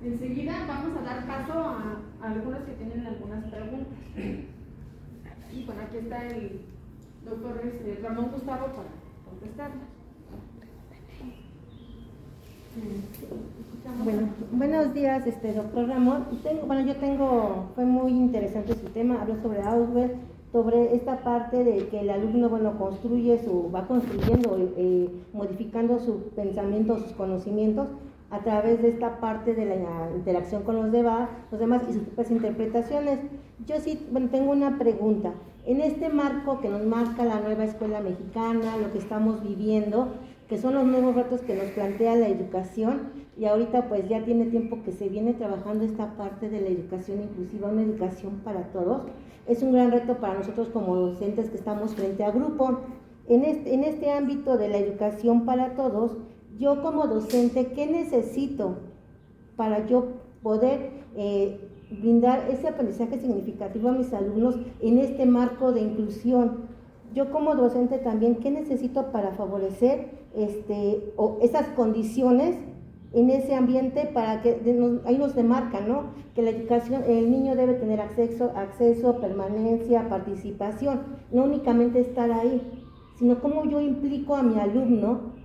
Enseguida vamos a dar paso a algunos que tienen algunas preguntas. Y bueno, aquí está el doctor Ramón Gustavo para contestarlas. Bueno, buenos días, doctor Ramón. Fue muy interesante su tema, habló sobre Ausubel, sobre esta parte de que el alumno, va construyendo, modificando su pensamiento, sus conocimientos, a través de esta parte de la interacción con los demás y sus propias interpretaciones. Yo sí, tengo una pregunta. En este marco que nos marca la nueva escuela mexicana, lo que estamos viviendo, que son los nuevos retos que nos plantea la educación, y ahorita pues ya tiene tiempo que se viene trabajando esta parte de la educación inclusiva, una educación para todos. Es un gran reto para nosotros como docentes que estamos frente a grupo. En este ámbito de la educación para todos, yo como docente, ¿qué necesito para yo poder brindar ese aprendizaje significativo a mis alumnos en este marco de inclusión? Yo como docente también, ¿qué necesito para favorecer esas condiciones en ese ambiente para que ahí nos demarca, ¿no? Que la educación, el niño debe tener acceso, permanencia, participación, no únicamente estar ahí, sino cómo yo implico a mi alumno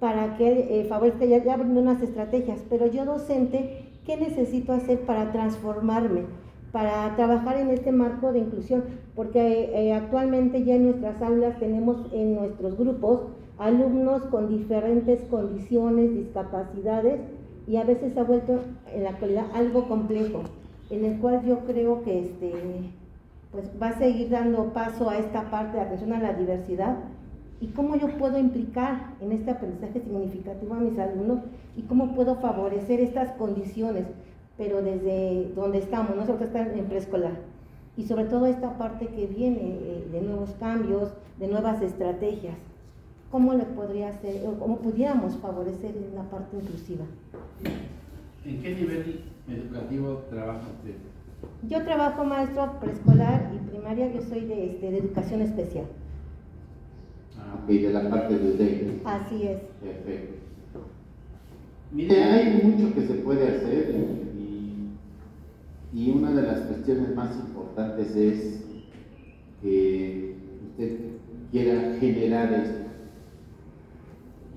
para que favorezca, ya hablando unas estrategias, pero yo docente, ¿qué necesito hacer para transformarme, para trabajar en este marco de inclusión? Porque actualmente ya en nuestras aulas tenemos en nuestros grupos alumnos con diferentes condiciones, discapacidades, y a veces se ha vuelto en la actualidad algo complejo, en el cual yo creo que pues va a seguir dando paso a esta parte de atención a la diversidad, y cómo yo puedo implicar en este aprendizaje significativo a mis alumnos y cómo puedo favorecer estas condiciones, pero desde donde estamos, nosotros estamos en preescolar, y sobre todo esta parte que viene de nuevos cambios, de nuevas estrategias. ¿Cómo le podría hacer, o cómo pudiéramos favorecer la parte inclusiva? ¿En qué nivel educativo trabaja usted? Yo trabajo maestro preescolar y primaria, yo soy de educación especial. Ok, de la parte de UDEI. Así es. Perfecto. Mire, hay mucho que se puede hacer y una de las cuestiones más importantes es que usted quiera generar esto.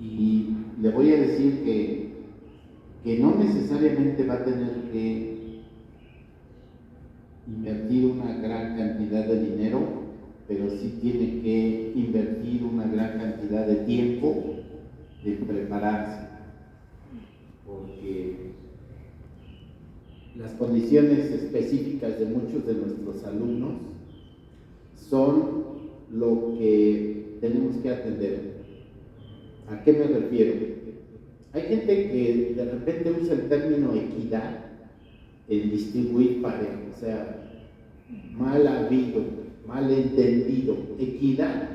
Y le voy a decir que no necesariamente va a tener que invertir una gran cantidad de dinero, pero sí tiene que invertir una gran cantidad de tiempo en prepararse, porque las condiciones específicas de muchos de nuestros alumnos son lo que tenemos que atender. ¿A qué me refiero? Hay gente que de repente usa el término equidad en distribuir parejo, o sea, mal habido, mal entendido. Equidad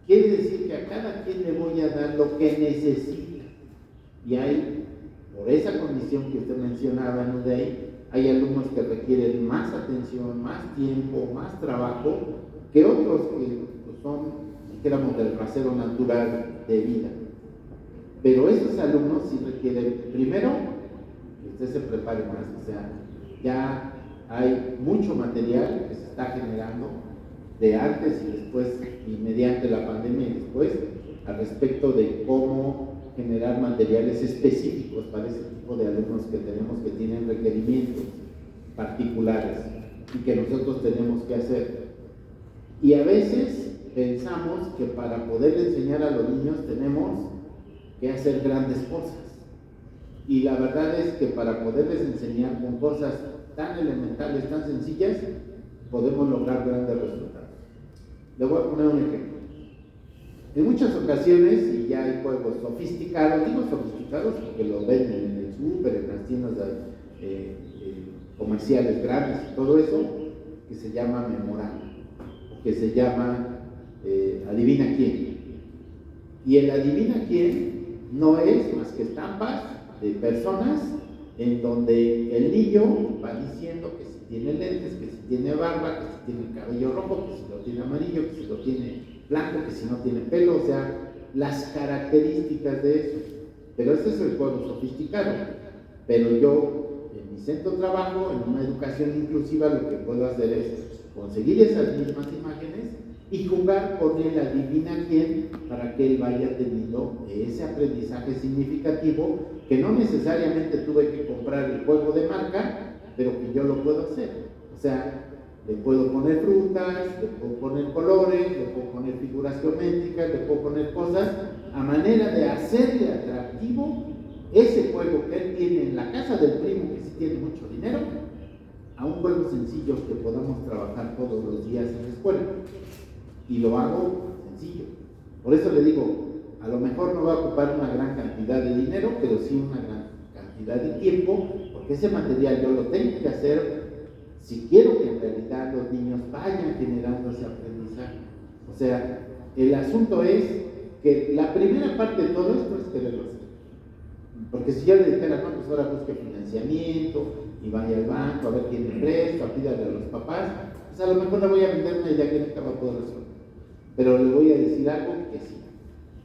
quiere decir que a cada quien le voy a dar lo que necesita. Y hay, por esa condición que usted mencionaba en UDEI, hay alumnos que requieren más atención, más tiempo, más trabajo que otros que son, dijéramos, del rasero natural de vida. Pero esos alumnos sí requieren, primero, que usted se prepare más, o sea, ya hay mucho material que se está generando de antes y después, y mediante la pandemia y después, al respecto de cómo generar materiales específicos para ese tipo de alumnos que tenemos que tienen requerimientos particulares y que nosotros tenemos que hacer. Y a veces pensamos que para poder enseñar a los niños tenemos que hacer grandes cosas. Y la verdad es que para poderles enseñar con cosas tan elementales, tan sencillas, podemos lograr grandes resultados. Le voy a poner un ejemplo. En muchas ocasiones, y ya hay juegos sofisticados, digo sofisticados porque lo venden en el súper, en las tiendas comerciales grandes y todo eso, que se llama Memorama, o que se llama Adivina quién. Y el Adivina quién no es más que estampas de personas en donde el niño va diciendo que si tiene lentes, que si tiene barba, que si tiene el cabello rojo, que si lo tiene amarillo, que si lo tiene blanco, que si no tiene pelo, o sea, las características de eso. Pero ese es el juego sofisticado. Pero yo, en mi centro de trabajo, en una educación inclusiva, lo que puedo hacer es conseguir esas mismas imágenes y jugar con el adivina quién para que él vaya teniendo ese aprendizaje significativo que no necesariamente tuve que comprar el juego de marca, pero que yo lo puedo hacer. O sea, le puedo poner frutas, le puedo poner colores, le puedo poner figuras geométricas, le puedo poner cosas a manera de hacerle atractivo ese juego que él tiene en la casa del primo que sí tiene mucho dinero a un juego sencillo que podamos trabajar todos los días en la escuela. Y lo hago sencillo. Por eso le digo, a lo mejor no va a ocupar una gran cantidad de dinero, pero sí una gran cantidad de tiempo, porque ese material yo lo tengo que hacer si quiero que en realidad los niños vayan generando ese aprendizaje. O sea, el asunto es que la primera parte de todo esto es quererlo hacer. Porque si yo le dijera, no, pues ahora busque financiamiento y vaya al banco a ver quién le presta, pídale a los papás, pues a lo mejor le voy a vender una idea que nunca va a poder resolver. Pero le voy a decir algo que sí.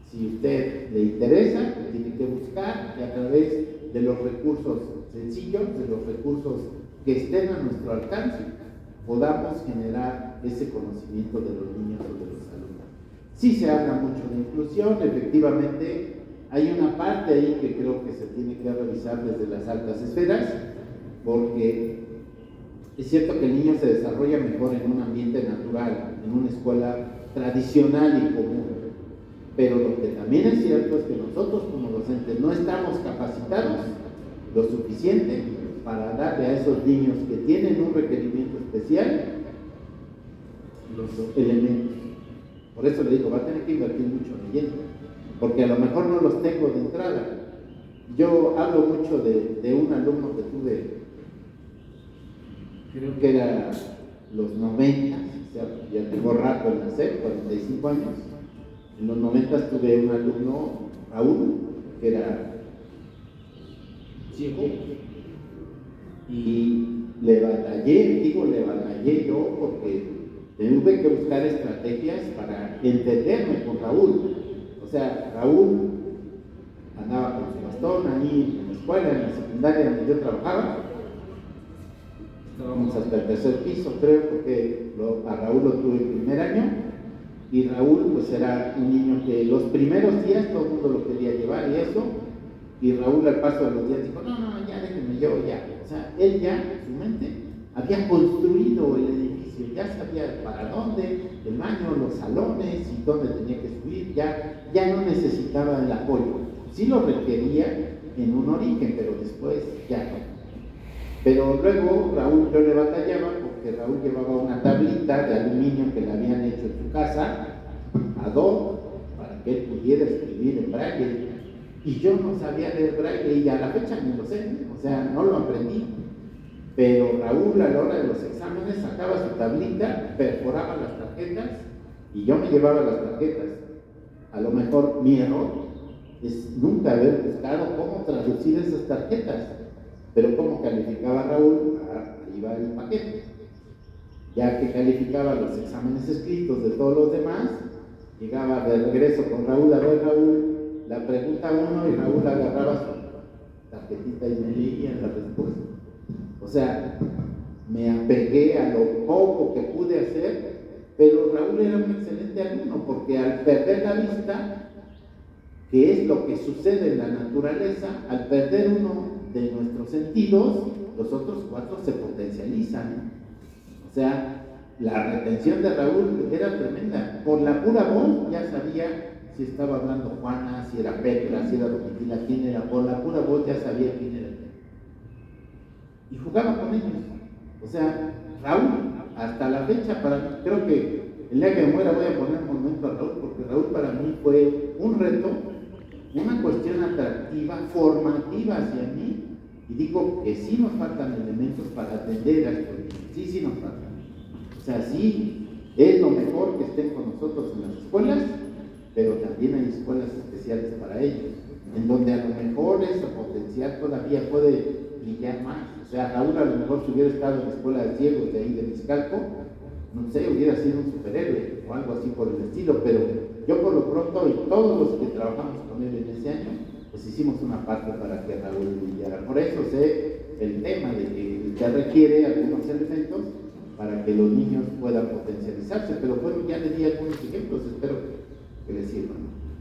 Si a usted le interesa, tiene que buscar que a través de los recursos sencillos, de los recursos que estén a nuestro alcance, podamos generar ese conocimiento de los niños o de los alumnos. Sí se habla mucho de inclusión, efectivamente hay una parte ahí que creo que se tiene que revisar desde las altas esferas, porque es cierto que el niño se desarrolla mejor en un ambiente natural, en una escuela tradicional y común, pero lo que también es cierto es que nosotros como docentes no estamos capacitados lo suficiente para darle a esos niños que tienen un requerimiento especial los elementos. Por eso le digo, va a tener que invertir mucho leyendo, porque a lo mejor no los tengo de entrada. Yo hablo mucho de un alumno que tuve, creo que era los 90, o sea, ya tengo rato en nacer, 45 años. En los 90 tuve un alumno, Raúl, que era ciego, y le batallé yo porque tuve que buscar estrategias para entenderme con Raúl. O sea, Raúl andaba con su bastón ahí en la escuela, en la secundaria donde yo trabajaba. Estábamos hasta el tercer piso, creo, porque a Raúl lo tuve el primer año. Y Raúl, pues era un niño que los primeros días todo el mundo lo quería llevar y eso. Y Raúl, al paso de los días, dijo: no, ya déjenme yo, ya. O sea, él ya, en su mente, había construido el edificio, ya sabía para dónde, el baño, los salones y dónde tenía que subir, ya no necesitaba el apoyo. Sí lo requería en un origen, pero después ya no. Pero luego Raúl, yo le batallaba porque Raúl llevaba una tablita de aluminio que le habían hecho en su casa, ad hoc, para que él pudiera escribir en braille. Y yo no sabía leer braille y a la fecha ni lo sé, o sea, no lo aprendí. Pero Raúl, a la hora de los exámenes, sacaba su tablita, perforaba las tarjetas y yo me llevaba las tarjetas. A lo mejor mi error es nunca haber buscado cómo traducir esas tarjetas. Pero ¿cómo calificaba Raúl? Ahí va el paquete. Ya que calificaba los exámenes escritos de todos los demás, llegaba de regreso con Raúl: a ver, Raúl, la pregunta 1, y Raúl agarraba su tarjetita y me leía la respuesta. O sea, me apegué a lo poco que pude hacer, pero Raúl era un excelente alumno, porque al perder la vista, que es lo que sucede en la naturaleza, al perder uno de nuestros sentidos, los otros 4 se potencializan. O sea, la retención de Raúl era tremenda. Por la pura voz ya sabía si estaba hablando Juana, si era Petra, si era Domitila, quién era. Por la pura voz ya sabía quién era. Y jugaba con ellos. O sea, Raúl, hasta la fecha, creo que el día que me muera voy a poner un monumento a Raúl, porque Raúl para mí fue un reto, una cuestión atractiva, formativa hacia mí. Y digo que sí nos faltan elementos para atender a estos niños, sí nos faltan. O sea, sí es lo mejor que estén con nosotros en las escuelas, pero también hay escuelas especiales para ellos, en donde a lo mejor ese potencial todavía puede brillar más. O sea, Raúl a lo mejor si hubiera estado en la escuela de ciegos de ahí de Mixcalco, no sé, hubiera sido un superhéroe o algo así por el estilo, pero yo por lo pronto y todos los que trabajamos con él en ese año, pues hicimos una parte para que Raúl brillara. Por eso sé el tema de que requiere algunos elementos para que los niños puedan potencializarse, pero bueno, ya le di algunos ejemplos, espero que les sirvan.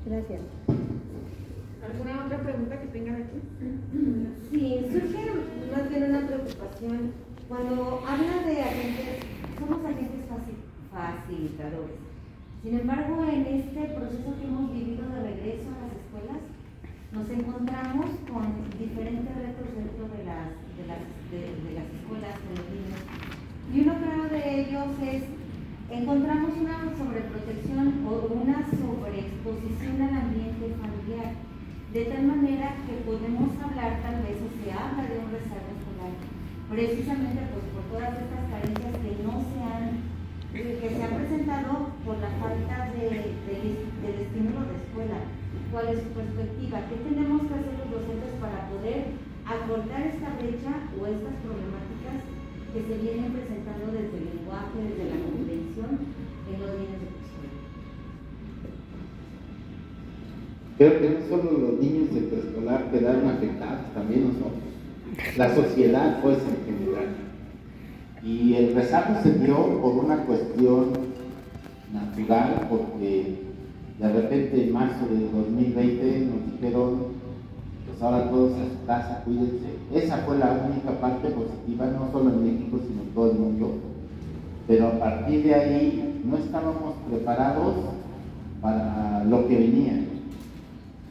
Gracias. ¿Alguna otra pregunta que tengan aquí? Sí, surge más bien una preocupación cuando habla de agentes, somos agentes facilitadores. Sin embargo, en este proceso que hemos vivido de regreso a las escuelas, nos encontramos con diferentes retos dentro de las escuelas con los niños. Y uno creo de ellos es, encontramos una sobreprotección o una sobreexposición al ambiente familiar, de tal manera que podemos hablar tal vez, o se habla de un rezago escolar, precisamente pues por todas estas carencias que se han presentado por la falta del estímulo de escuela. ¿Cuál es su perspectiva? ¿Qué tenemos que hacer los docentes para poder acortar esta brecha o estas problemáticas que se vienen presentando desde el lenguaje, desde la comprensión en los niños de preescolar? Creo que no solo los niños de preescolar quedaron afectados, también nosotros. La sociedad, pues, en general. Y el rezago se dio por una cuestión natural, porque de repente en marzo del 2020 nos dijeron: pues ahora todos a su casa, cuídense. Esa fue la única parte positiva, no solo en México, sino en todo el mundo. Pero a partir de ahí no estábamos preparados para lo que venía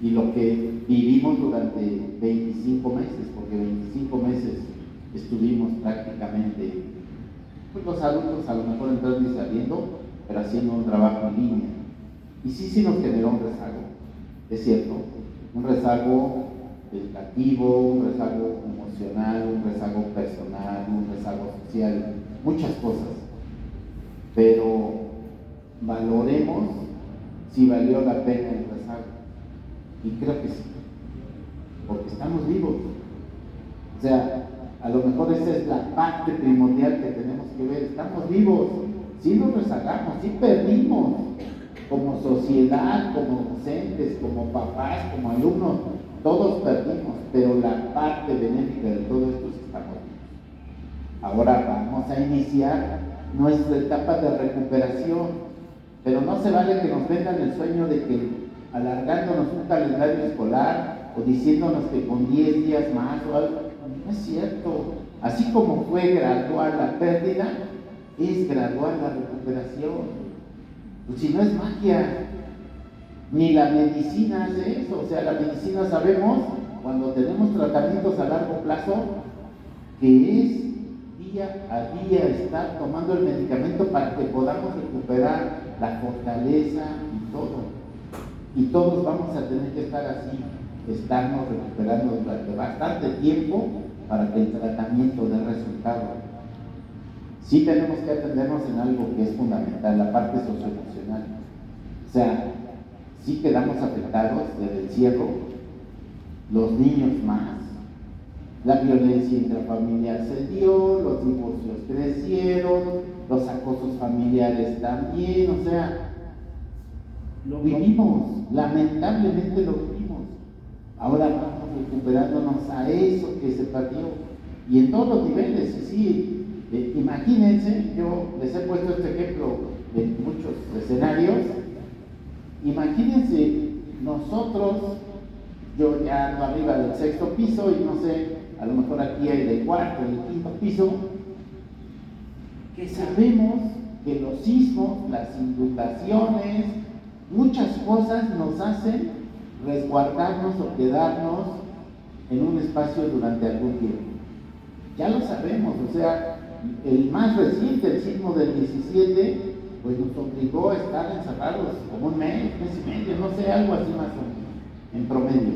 y lo que vivimos durante 25 meses, porque 25 meses estuvimos prácticamente, pues los adultos a lo mejor entrando y saliendo, pero haciendo un trabajo en línea. Y sí nos generó un rezago, es cierto, un rezago educativo, un rezago emocional, un rezago personal, un rezago social, muchas cosas. pero valoremos si valió la pena el rezago. Y creo que sí, porque estamos vivos. O sea, a lo mejor esa es la parte primordial que tenemos que ver. Estamos vivos, sí nos rezagamos, sí perdimos como sociedad, como docentes, como papás, como alumnos, todos perdimos, pero la parte benéfica de todo esto es que estamos vivos. Ahora vamos a iniciar nuestra etapa de recuperación, pero no se vale que nos vendan el sueño de que alargándonos un calendario escolar o diciéndonos que con 10 días más o algo, no es cierto. Así como fue gradual la pérdida, es gradual la recuperación. Pues si no es magia, ni la medicina hace eso. O sea, la medicina sabemos, cuando tenemos tratamientos a largo plazo, que es día a día estar tomando el medicamento para que podamos recuperar la fortaleza y todo. Y todos vamos a tener que estar así, estarnos recuperando durante bastante tiempo para que el tratamiento dé resultado. Sí tenemos que atendernos en algo que es fundamental, la parte socioemocional. O sea, sí quedamos afectados del encierro, los niños más, la violencia intrafamiliar se dio, los divorcios crecieron, los acosos familiares también, o sea, lo vivimos, lamentablemente lo vivimos. Ahora vamos recuperándonos a eso que se perdió, y en todos los niveles, sí. Imagínense, yo les he puesto este ejemplo en muchos escenarios. Imagínense nosotros, yo ya ando arriba del 6º piso y no sé, a lo mejor aquí hay del 4º, del 5º piso, que sabemos que los sismos, las inundaciones, muchas cosas nos hacen resguardarnos o quedarnos en un espacio durante algún tiempo. Ya lo sabemos, o sea, el más reciente, el sismo del 17, pues nos obligó a estar encerrados como un mes y medio, no sé, algo así más o menos, en promedio.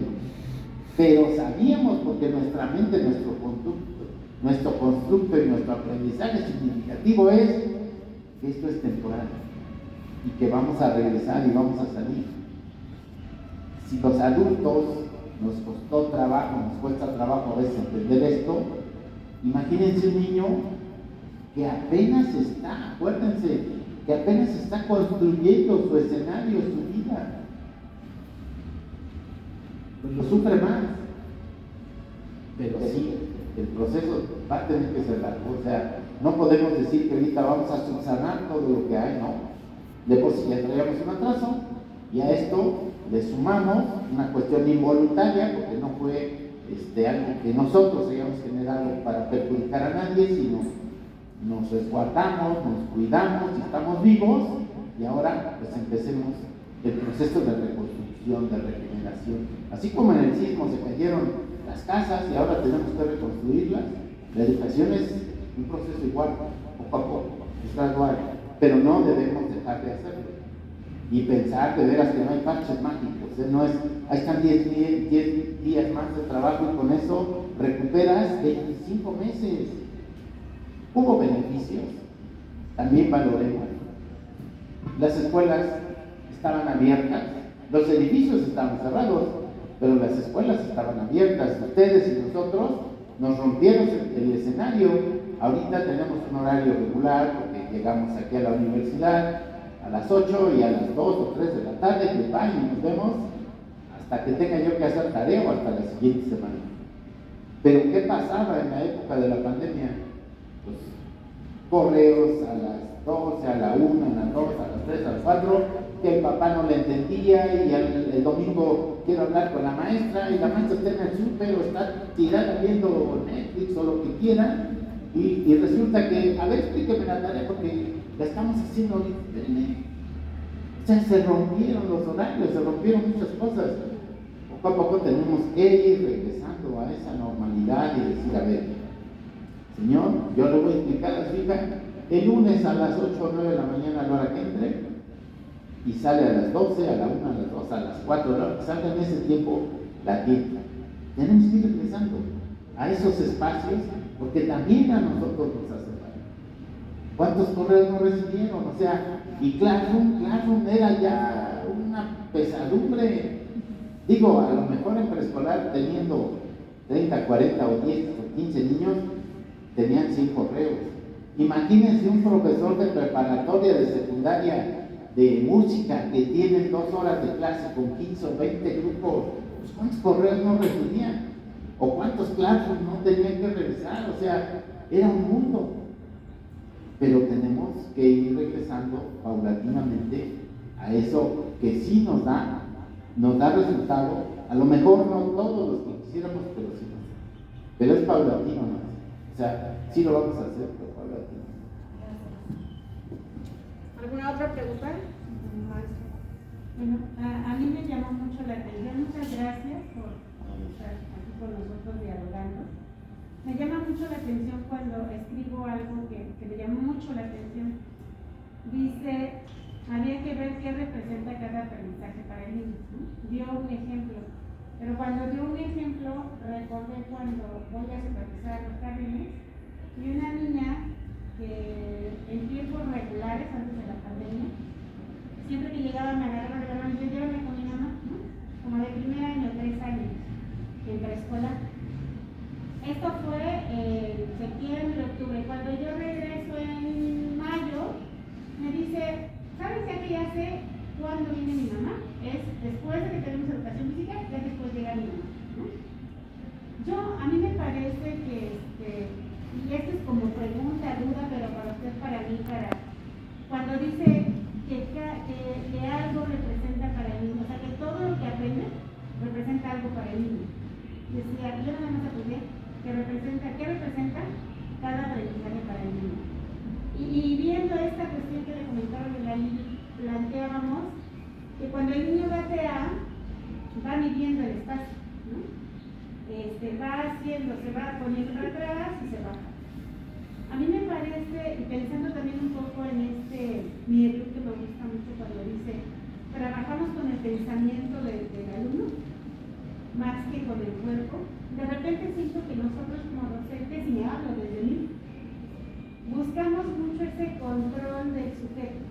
Pero sabíamos, porque nuestra mente, nuestro constructo y nuestro aprendizaje significativo es que esto es temporal y que vamos a regresar y vamos a salir. Si los adultos nos costó trabajo, nos cuesta trabajo a veces entender esto, imagínense un niño que apenas está, acuérdense, que apenas está construyendo su escenario, su vida. Pues lo sufre más. Pero sí, el proceso va a tener que ser largo. O sea, no podemos decir que ahorita vamos a subsanar todo lo que hay, no. De por sí ya traíamos un atraso, y a esto le sumamos una cuestión involuntaria, porque no fue algo que nosotros hayamos generado para perjudicar a nadie, sino nos resguardamos, nos cuidamos y estamos vivos, y ahora pues empecemos el proceso de reconstrucción, de regeneración. Así como en el sismo se cayeron las casas y ahora tenemos que reconstruirlas, la educación es un proceso igual, poco a poco, es gradual, pero no debemos dejar de hacerlo y pensar de veras que no hay parches mágicos, no es, ahí están 10 días más de trabajo y con eso recuperas 25 meses. Hubo beneficios, también valoremos. Las escuelas estaban abiertas, los edificios estaban cerrados, pero las escuelas estaban abiertas. Ustedes y nosotros nos rompieron el escenario. Ahorita tenemos un horario regular porque llegamos aquí a la universidad a las 8 y a las 2 o 3 de la tarde, pues bye, y nos vemos hasta que tenga yo que hacer tarea o hasta la siguiente semana. Pero ¿qué pasaba en la época de la pandemia? Pues correos a las 12, a la 1, a las 2, a las 3, a las 4, que el papá no le entendía, y el domingo quiero hablar con la maestra, y la maestra está en el súper o está tirada viendo Netflix o lo que quiera, y resulta que, a ver, explíqueme la tarea porque la estamos haciendo ahorita. O sea, se rompieron los horarios, se rompieron muchas cosas. Poco a poco tenemos que ir regresando a esa normalidad y decir, a ver, Señor, yo le voy a explicar a su hija el lunes a las 8 o 9 de la mañana a la hora que entre, y sale a las 12, a la 1, a las 2, a las 4, a la hora que salga en ese tiempo la tienda. Tenemos que ir regresando a esos espacios, porque también a nosotros nos hace falta. ¿Cuántos correos no recibieron? O sea, y Classroom era ya una pesadumbre. Digo, a lo mejor en preescolar teniendo 30, 40 o 10 o 15 niños, tenían 100 correos. Imagínense un profesor de preparatoria, de secundaria, de música, que tienen 2 horas de clase con 15 o 20 grupos, pues ¿cuántos correos no recibían? ¿O cuántos Classroom no tenían que revisar? O sea, era un mundo. Pero tenemos que ir regresando paulatinamente a eso que sí nos da resultado. A lo mejor no todos los que quisiéramos, pero sí nos da. Pero es paulatino, ¿no? O sea, sí lo vamos a hacer, pero paulatino. ¿Alguna otra pregunta? Bueno, a mí me llamó mucho la atención. Muchas gracias por estar aquí con nosotros dialogando. Me llama mucho la atención cuando escribo algo que me llamó mucho la atención. Dice, había que ver qué representa cada aprendizaje para el niño, ¿no? Dio un ejemplo, pero cuando dio un ejemplo, recordé cuando voy a supervisar los jardines y una niña que en tiempos regulares, antes de la pandemia, siempre que llegaba me agarraba de la mano y yo llévame con mi mamá, ¿no? Como de primer año, 3 años, en preescolar. Esto fue en septiembre, octubre. Cuando yo regreso en mayo, me dice, ¿sabes ya que ya sé cuándo viene mi mamá? Es después de que tenemos educación física, ya después llega mi mamá, ¿no? A mí me parece que, y esto es como pregunta, duda, pero para usted, para mí, cuando dice que algo representa para el niño, o sea, que todo lo que aprende representa algo para el niño. Decía, yo nada más aprendí ¿qué representa cada aprendizaje para el niño? Y viendo esta cuestión que le comentaron en la línea, planteábamos que cuando el niño va va midiendo el espacio, ¿no? Se va poniendo para atrás y se baja. A mí me parece, y pensando también un poco en mi ejemplo que me gusta mucho cuando dice, trabajamos con el pensamiento del alumno, más que con el cuerpo. De repente siento que nosotros como docentes, y me hablo desde mí, buscamos mucho ese control del sujeto.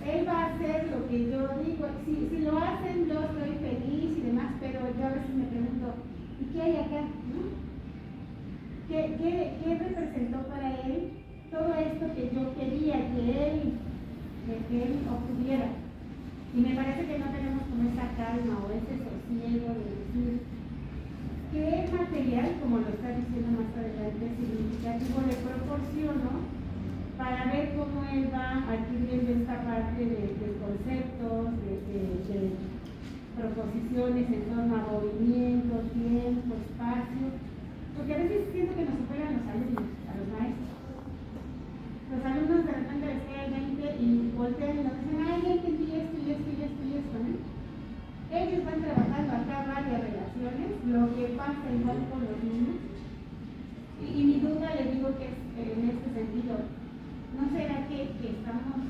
Él va a hacer lo que yo digo, si lo hacen yo estoy feliz y demás, pero yo a veces me pregunto, ¿y qué hay acá? ¿No? ¿Qué representó para él todo esto que yo quería que él obtuviera? Y me parece que no tenemos como esa calma o ese sosiego de decir qué material, como lo está diciendo más adelante, significativo le proporciono para ver cómo él va adquiriendo esta parte de conceptos, de proposiciones en torno a movimiento, tiempo, espacio, porque a veces siento que nos superan los alumnos, a los maestros. Los alumnos de repente les cae el 20 y voltean y nos dicen, ay, ya entendí esto y esto y esto y esto, ¿no? Ellos van trabajando acá varias relaciones, lo que pasa igual con los niños. Y mi duda, le digo que es en este sentido, ¿no será que estamos,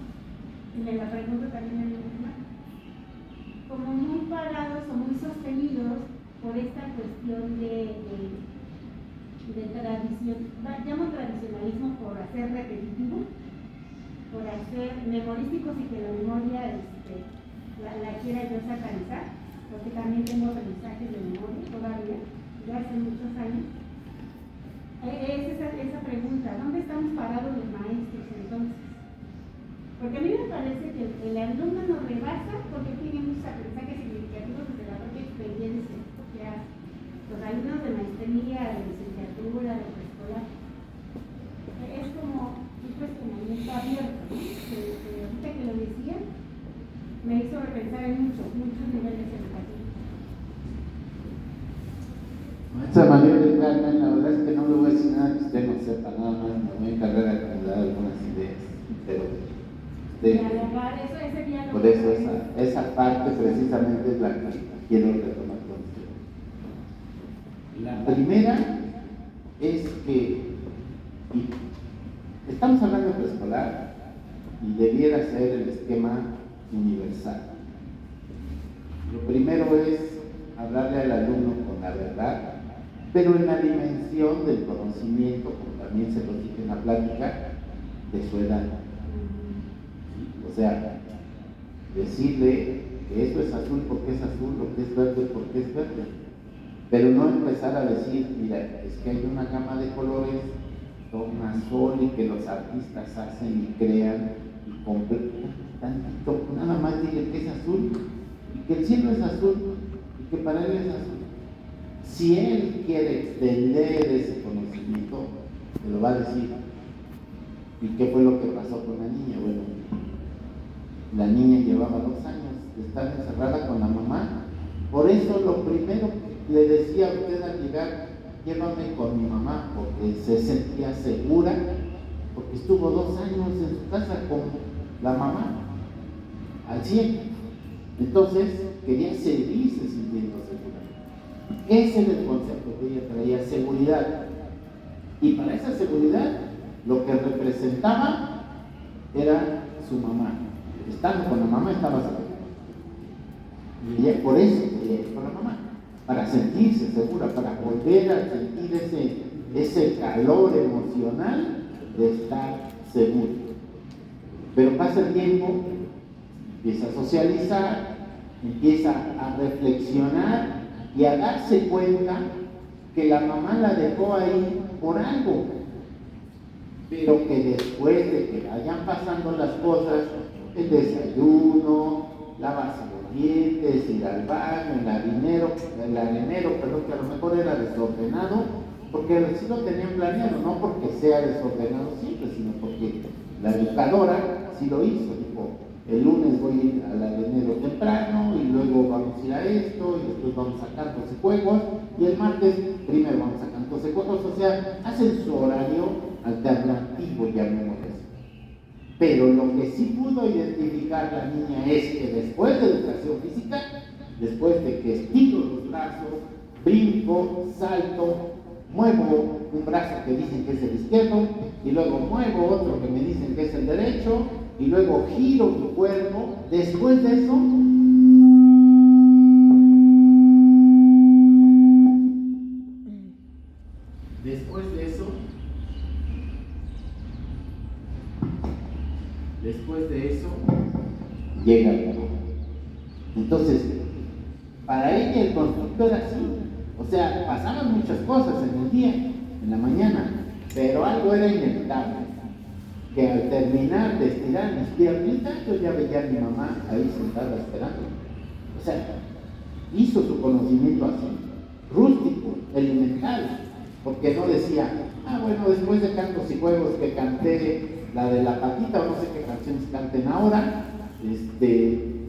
y me la pregunto también en mi misma, como muy parados o muy sostenidos por esta cuestión de tradición, llamo tradicionalismo por hacer repetitivo, por hacer memorísticos y que la memoria la quiera yo satanizar, porque también tengo aprendizajes de memoria todavía, ya hace muchos años. Es esa pregunta, ¿dónde estamos parados los maestros entonces? Porque a mí me parece que el alumno nos rebasa porque tiene muchos aprendizajes significativos desde la propia experiencia que hace. Los alumnos de maestría, de licenciatura, de preescolar, es como un cuestionamiento abierto, ¿no? Ahorita que lo decía, me hizo repensar en muchos niveles educativos. Maestra María del Carmen, la verdad es que no le voy a decir nada que usted no sepa, nada más me voy a encargar de acomodar algunas ideas, pero dialogar, ese diálogo. por eso esa parte precisamente es la que quiero retomar con usted. La primera es que estamos hablando de preescolar y debiera ser el esquema universal. Lo primero es hablarle al alumno con la verdad, pero en la dimensión del conocimiento, como también se lo dije en la plática, de su edad. ¿Sí? O sea, decirle que esto es azul porque es azul, lo que es verde porque es verde. Pero no empezar a decir, mira, es que hay una gama de colores, tornasol, y que los artistas hacen y crean y completan tantito, nada más dile que es azul y que el cielo es azul y que para él es azul. Si él quiere extender ese conocimiento, te lo va a decir. ¿Y qué fue lo que pasó con la niña? Bueno, la niña llevaba 2 años de estar encerrada con la mamá. Por eso lo primero que le decía a usted al llegar, llévame con mi mamá, porque se sentía segura, porque estuvo 2 años en su casa con la mamá, al 100. Entonces quería seguirse sintiendo segura. Ese era el concepto que ella traía, seguridad. Y para esa seguridad, lo que representaba era su mamá. Estando con la mamá estaba segura. Y ella por eso quería ir con la mamá, para sentirse segura, para volver a sentir ese calor emocional de estar seguro. Pero pasa el tiempo, empieza a socializar, empieza a reflexionar y a darse cuenta que la mamá la dejó ahí por algo, pero que después de que vayan pasando las cosas, el desayuno, lavarse los dientes, ir al baño, el arenero, perdón, que a lo mejor era desordenado, porque sí lo tenían planeado, no porque sea desordenado siempre, sino porque la educadora sí lo hizo. Dijo, el lunes voy a ir al arenero temprano y luego vamos a ir a esto y después vamos a sacar 12 juegos y el martes primero vamos a sacar 12 juegos. O sea, hacen su horario alternativo, llamémoslo así. Pero lo que sí pudo identificar la niña es que después de educación física, después de que estiro los brazos, brinco, salto, muevo un brazo que dicen que es el izquierdo y luego muevo otro que me dicen que es el derecho y luego giro mi cuerpo, después de eso llega el trabajo. Entonces, para ella el constructo era así. O sea, pasaban muchas cosas en el día, en la mañana, pero algo era inevitable. Que al terminar de estirar mis piernitas, yo ya veía a mi mamá ahí sentada esperando. O sea, hizo su conocimiento así, rústico, elemental, porque no decía, bueno, después de cantos y juegos que canté la de la patita, o no sé qué canciones canten ahora,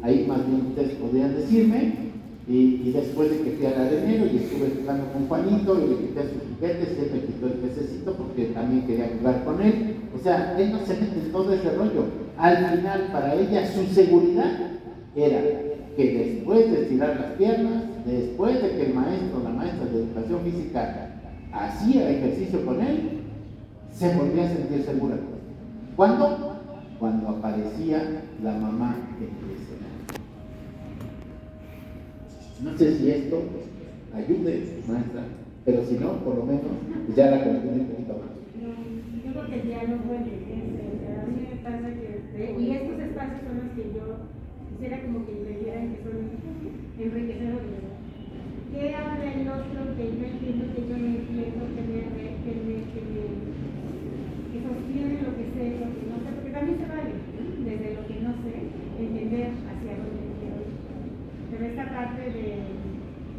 ahí más bien ustedes podrían decirme, y después de que fui al arenero y estuve jugando con Juanito y le quité sus juguetes, él me quitó el pececito porque también quería jugar con él. O sea, él no se mete en todo ese rollo. Al final, para ella, su seguridad era que después de estirar las piernas, después de que el maestro, la maestra de educación física hacía ejercicio con él, se volvía a sentir segura. ¿Cuándo? Cuando aparecía la mamá en el escenario. No sé si esto ayude, maestra, pero si no, por lo menos ya la conocí un poquito más. Yo creo que el diálogo enriquece. A mí me pasa que, y estos espacios son los que yo quisiera como que entendieran que son enriquecedores. ¿Qué habla el otro que yo entiendo, que yo no entiendo, que sostiene lo que sé, lo que no sé? Porque también se vale, desde lo que no sé, entender hacia dónde quiero ir. Pero esta parte de,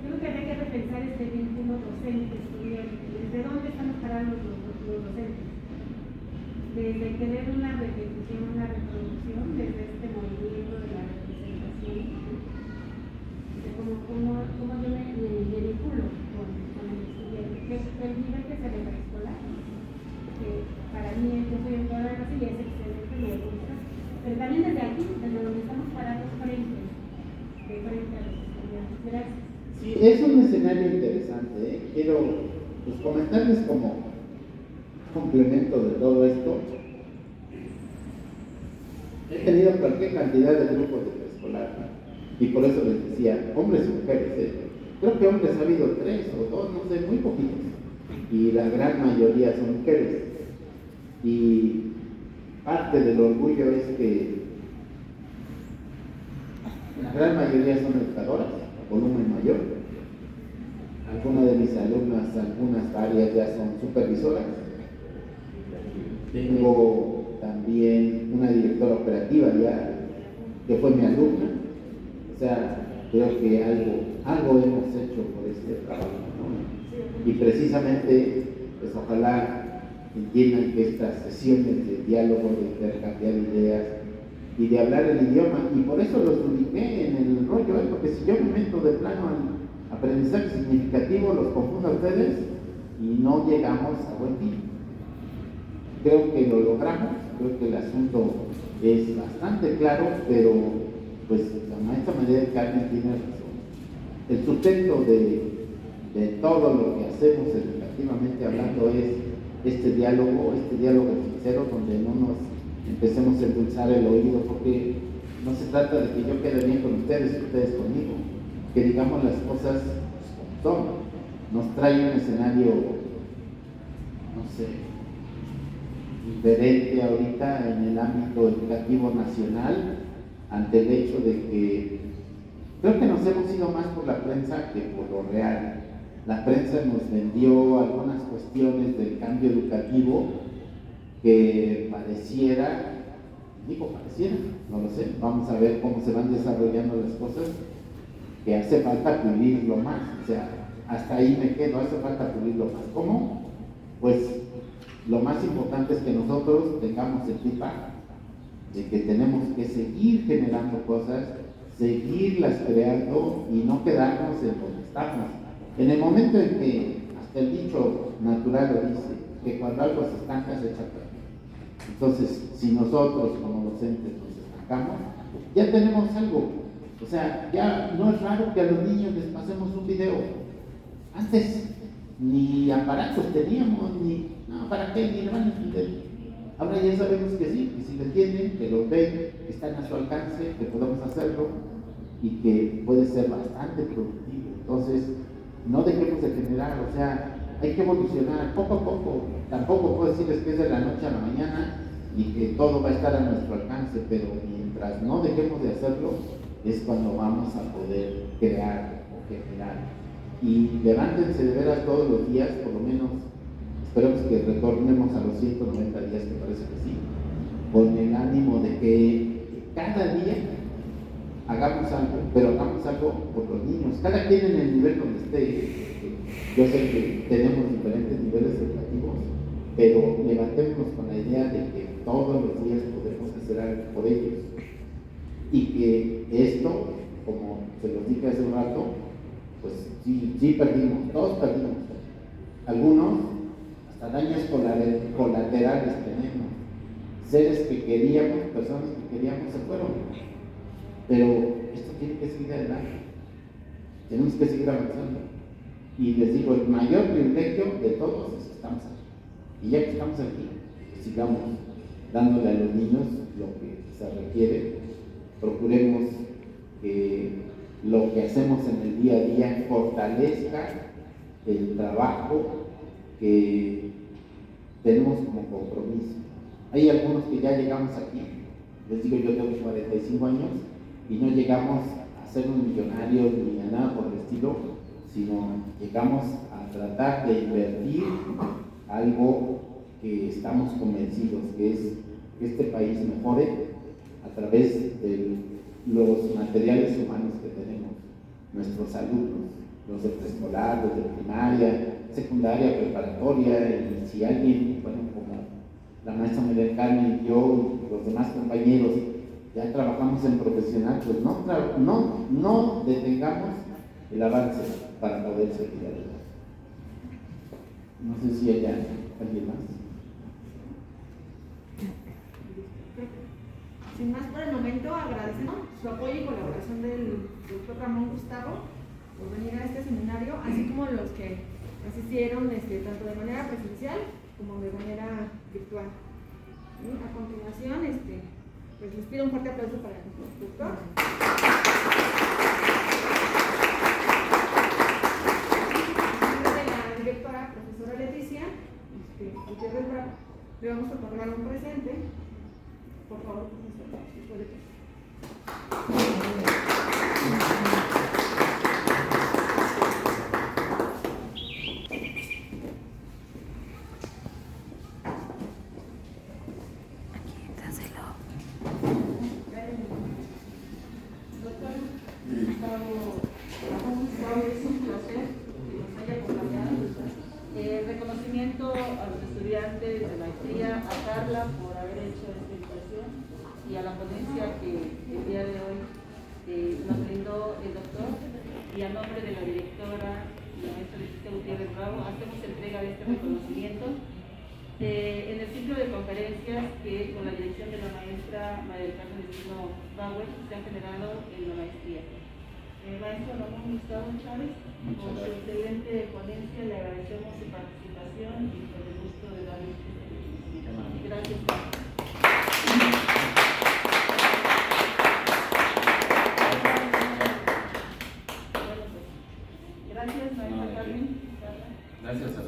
yo creo que hay que repensar este vínculo docente-estudiante. ¿Desde dónde estamos parados los docentes? Desde tener una repetición, una reproducción, desde este movimiento de la representación, de cómo yo me vinculo con el estudiante, que el nivel que se le preescolar, que para mí yo soy educadora de y es excelente, me gusta, pero también desde aquí, desde donde estamos parados frente a los estudiantes. Gracias. Sí, es un escenario interesante, Quiero comentarles como complemento de todo esto. He tenido cualquier cantidad de grupos de preescolar, y por eso les decía, hombres y mujeres, Creo que hombres ha habido 3 o 2, no sé, muy poquitos, y la gran mayoría son mujeres. Y parte del orgullo es que la gran mayoría son educadoras, volumen mayor. Algunas de mis alumnas, algunas áreas ya son supervisoras. Tengo también una directora operativa ya, que fue mi alumna. O sea, creo que algo hemos hecho por este trabajo, ¿no? Y precisamente, pues ojalá entiendan que estas sesiones de diálogo, de intercambiar ideas y de hablar el idioma, y por eso los ubiqué en el rollo, porque si yo me meto de plano al aprendizaje significativo, los confundo a ustedes y no llegamos a buen fin. Creo que lo logramos, creo que el asunto es bastante claro, pero pues la maestra María del Carmen tiene razón. El sustento de todo lo que hacemos educativamente hablando es este diálogo sincero, donde no nos empecemos a endulzar el oído, porque no se trata de que yo quede bien con ustedes y ustedes conmigo, que digamos las cosas como son. Nos trae un escenario, no sé, diferente ahorita en el ámbito educativo nacional, ante el hecho de que creo que nos hemos ido más por la prensa que por lo real. La prensa nos vendió algunas cuestiones del cambio educativo que pareciera, no lo sé, vamos a ver cómo se van desarrollando las cosas, que hace falta pulirlo más. O sea, hasta ahí me quedo, hace falta pulirlo más. ¿Cómo? Pues lo más importante es que nosotros tengamos el feedback de que tenemos que seguir generando cosas, seguirlas creando y no quedarnos en donde estamos. En el momento en que, hasta el dicho natural lo dice, que cuando algo se estanca se echa a perder. Entonces, si nosotros como docentes nos estancamos, ya tenemos algo. O sea, ya no es raro que a los niños les pasemos un video. Antes ni aparatos teníamos, no, ¿para qué? Ni le van a entender. Ahora ya sabemos que sí, que si lo entienden, que los ven, que están a su alcance, que podemos hacerlo y que puede ser bastante productivo. Entonces, no dejemos de generar, o sea, hay que evolucionar poco a poco. Tampoco puedo decirles que es de la noche a la mañana y que todo va a estar a nuestro alcance, pero mientras no dejemos de hacerlo, es cuando vamos a poder crear o generar. Y levántense de veras todos los días, por lo menos, esperemos que retornemos a los 190 días, que parece que sí, con el ánimo de que cada día hagamos algo, pero hagamos algo por los niños, cada quien en el nivel donde esté. Yo sé que tenemos diferentes niveles educativos, pero levantémonos con la idea de que todos los días podemos hacer algo por ellos. Y que esto, como se los dije hace un rato, pues sí perdimos, todos perdimos. Algunos hasta daños colaterales tenemos. Seres que queríamos, personas que queríamos se fueron. Pero esto tiene que seguir adelante. Tenemos que seguir avanzando. Y les digo, el mayor privilegio de todos es que estamos aquí. Y ya que estamos aquí, pues sigamos dándole a los niños lo que se requiere. Procuremos que lo que hacemos en el día a día fortalezca el trabajo que tenemos como compromiso. Hay algunos que ya llegamos aquí, les digo, yo tengo 45 años y no llegamos a ser un millonario ni a nada por el estilo, sino llegamos a tratar de invertir algo que estamos convencidos que es que este país mejore a través de los materiales humanos que tenemos, nuestros alumnos, los de preescolar, los de primaria, secundaria, preparatoria, y si alguien, bueno, como la maestra María del Carmen y yo y los demás compañeros ya trabajamos en profesional, pues no detengamos el avance para poder seguir adelante. No sé si hay alguien más. Sin más por el momento, agradecemos su apoyo y colaboración del doctor Ramón Gustavo por venir a este seminario, así como los que asistieron tanto de manera presencial como de manera virtual. A continuación, pues les pido un fuerte aplauso para el doctor. La directora, profesora Leticia Gutiérrez Bravo, le vamos a otorgar un presente Por favor, profesor, si puede. Doctor Gustavo, es un placer que nos haya acompañado. Reconocimiento a los estudiantes de maestría, a Carla por haber hecho esta invitación y a la ponencia que el día de hoy nos brindó el doctor. Y a nombre de la directora, la maestra Leticia Gutiérrez Bravo, hacemos entrega de este reconocimiento en el ciclo de conferencias que con la dirección de la maestra María del Carmen Espino Bauer se han generado en la maestría. Maestro Ramón Gustavo Chávez, por su excelente ponencia, le agradecemos su participación y por el gusto de darle este reconocimiento. Gracias.